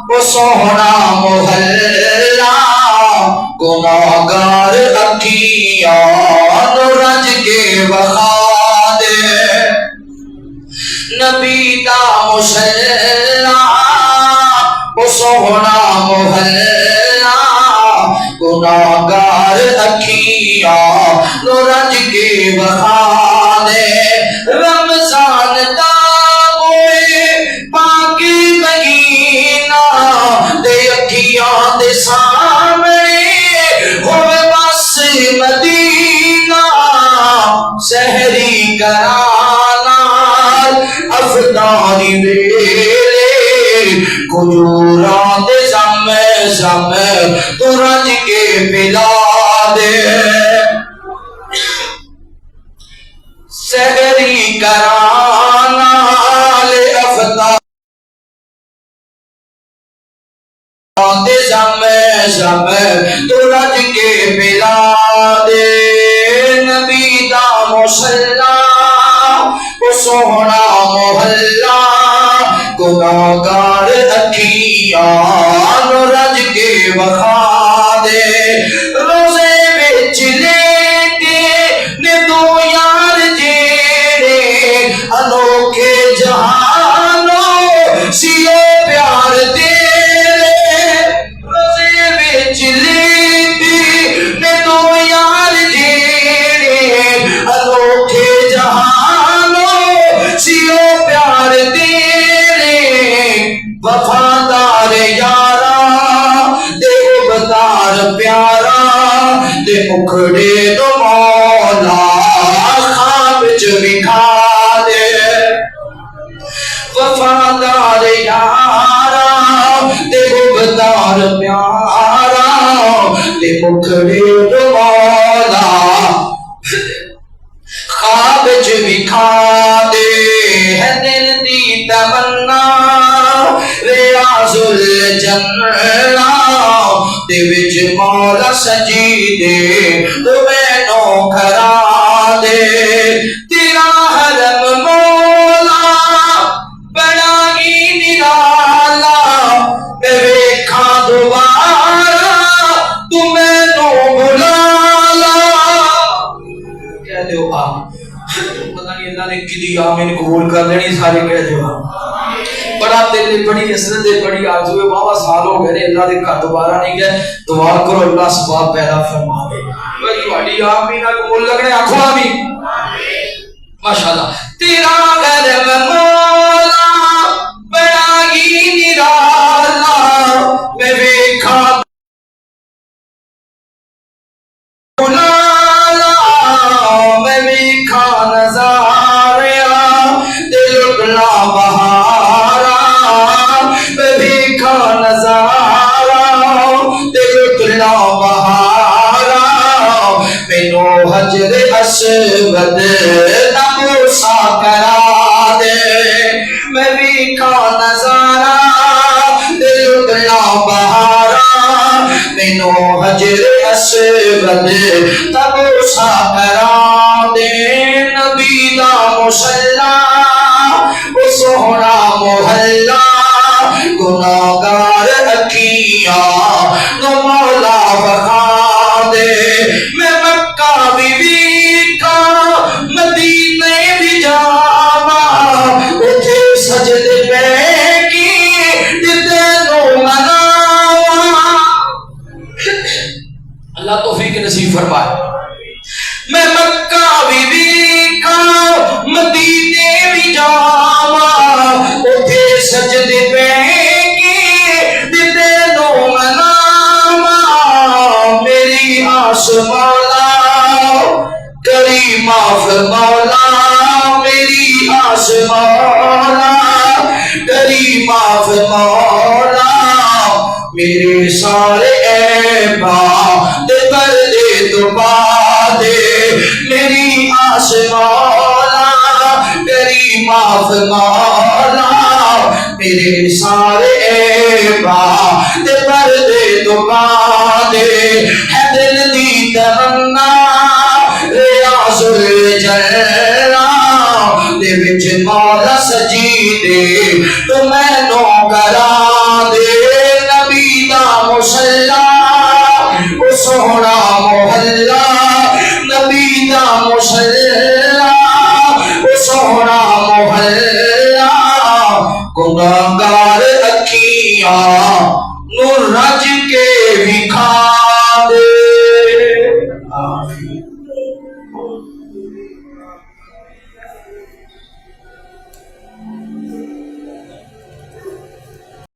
وہ سونا محلہ گناہگار اکھیاں نو رج کے بخا دے، نبی دا مصلی وہ سونا محلہ گناہگار اکھیاں نو رج کے بخا دے، رمضان دا پاکی مہینہ دے اکھیاں دے سامنے ہوئے بس مدینہ، سحری کرانا افطاری ویلے کھجوراں دے زم زم تو رج کے پلا دے، سحری کرانا لے افطار دے زم زم تو رج کے پلا دے، نبی دا مصلی وہ سونا محلہ گناہگار اکھیاں نو رج کے بخا دے، روزے وچ لیٹے نے دو یار جیڑے انوکھے جہانوں سیو پیار دے، روزے وچ لیٹے نے دو یار جیڑے انوکھے جہانوں سیو پیار دے، وفادار یارا دے بدار پیارا دے مکھڑے تو مولا خواب چ وکھا دے، وفادار یارا دے بدار پیارا دے مکھڑے تو مولا خواب چ وکھا دے، ہے دل دی تمنا ریاض الجنہ دے وچ مولا سجیدے تو مینوں کرا دے تیرا حرم مولا بڑا ہی نرالا میں ویکھاں دوبارہ تو مینوں بلا لا کہہ دیو آمین پتہ نہیں اللہ نے کدی آمین قبول کر لینی سارے کہہ دیو بڑا دل بڑی حسرت بڑی آرزو ہے بابا سال ہو گئے اللہ دے گھر دوبارہ نہیں گئے دعا کرو اللہ اسباب پیدا فرما دے بھائی تہاڈی آمین قبول لگنے آکھو آمین ماشاءاللہ تیرا غرب مولا بڑا ہی نرالا میں ویکھاں میں ویکھاں نظاریا دل اگلا بہارا میں ویکھاں نظارا دل اگلا بہارا مینوں حجر اسود دا بوسا کرا دے میں ویکھاں نظارا دل اگلا بہارا مینوں حجر اسود دا بوسا کرا دے نبی دا مصلا او سوہنا محلہ گناہگار اکھیاں نو مولا بخا دے میں مکہ بھی ویکھاں مدینے بھی جاواں اوتھے سجدے پہ کی تینوں مناواں اللہ توفیق نصیب فرمائے میں مکہ بھی ویکھاں مدینے بھی جاواں اوتھے سجدے پہ کی تینوں مناواں میری آس مولا کری معاف مولا میری آس مولا کری معاف مولا میرے سارے عیباں تے پردے تو پا دے میری آس مولا کری معاف مولا میرے سارے عیباں تے پردے تو پا دے ہے دل دی تمنا ریاض الجنہ دے وچ مولا سجیدے تو مینوں کرا دے نبی دا مصلا او سوہنا محلہ نبی دا مصلا او سوہنا محلہ گناہگار اکھیاں نو رج کے بھی کھا دے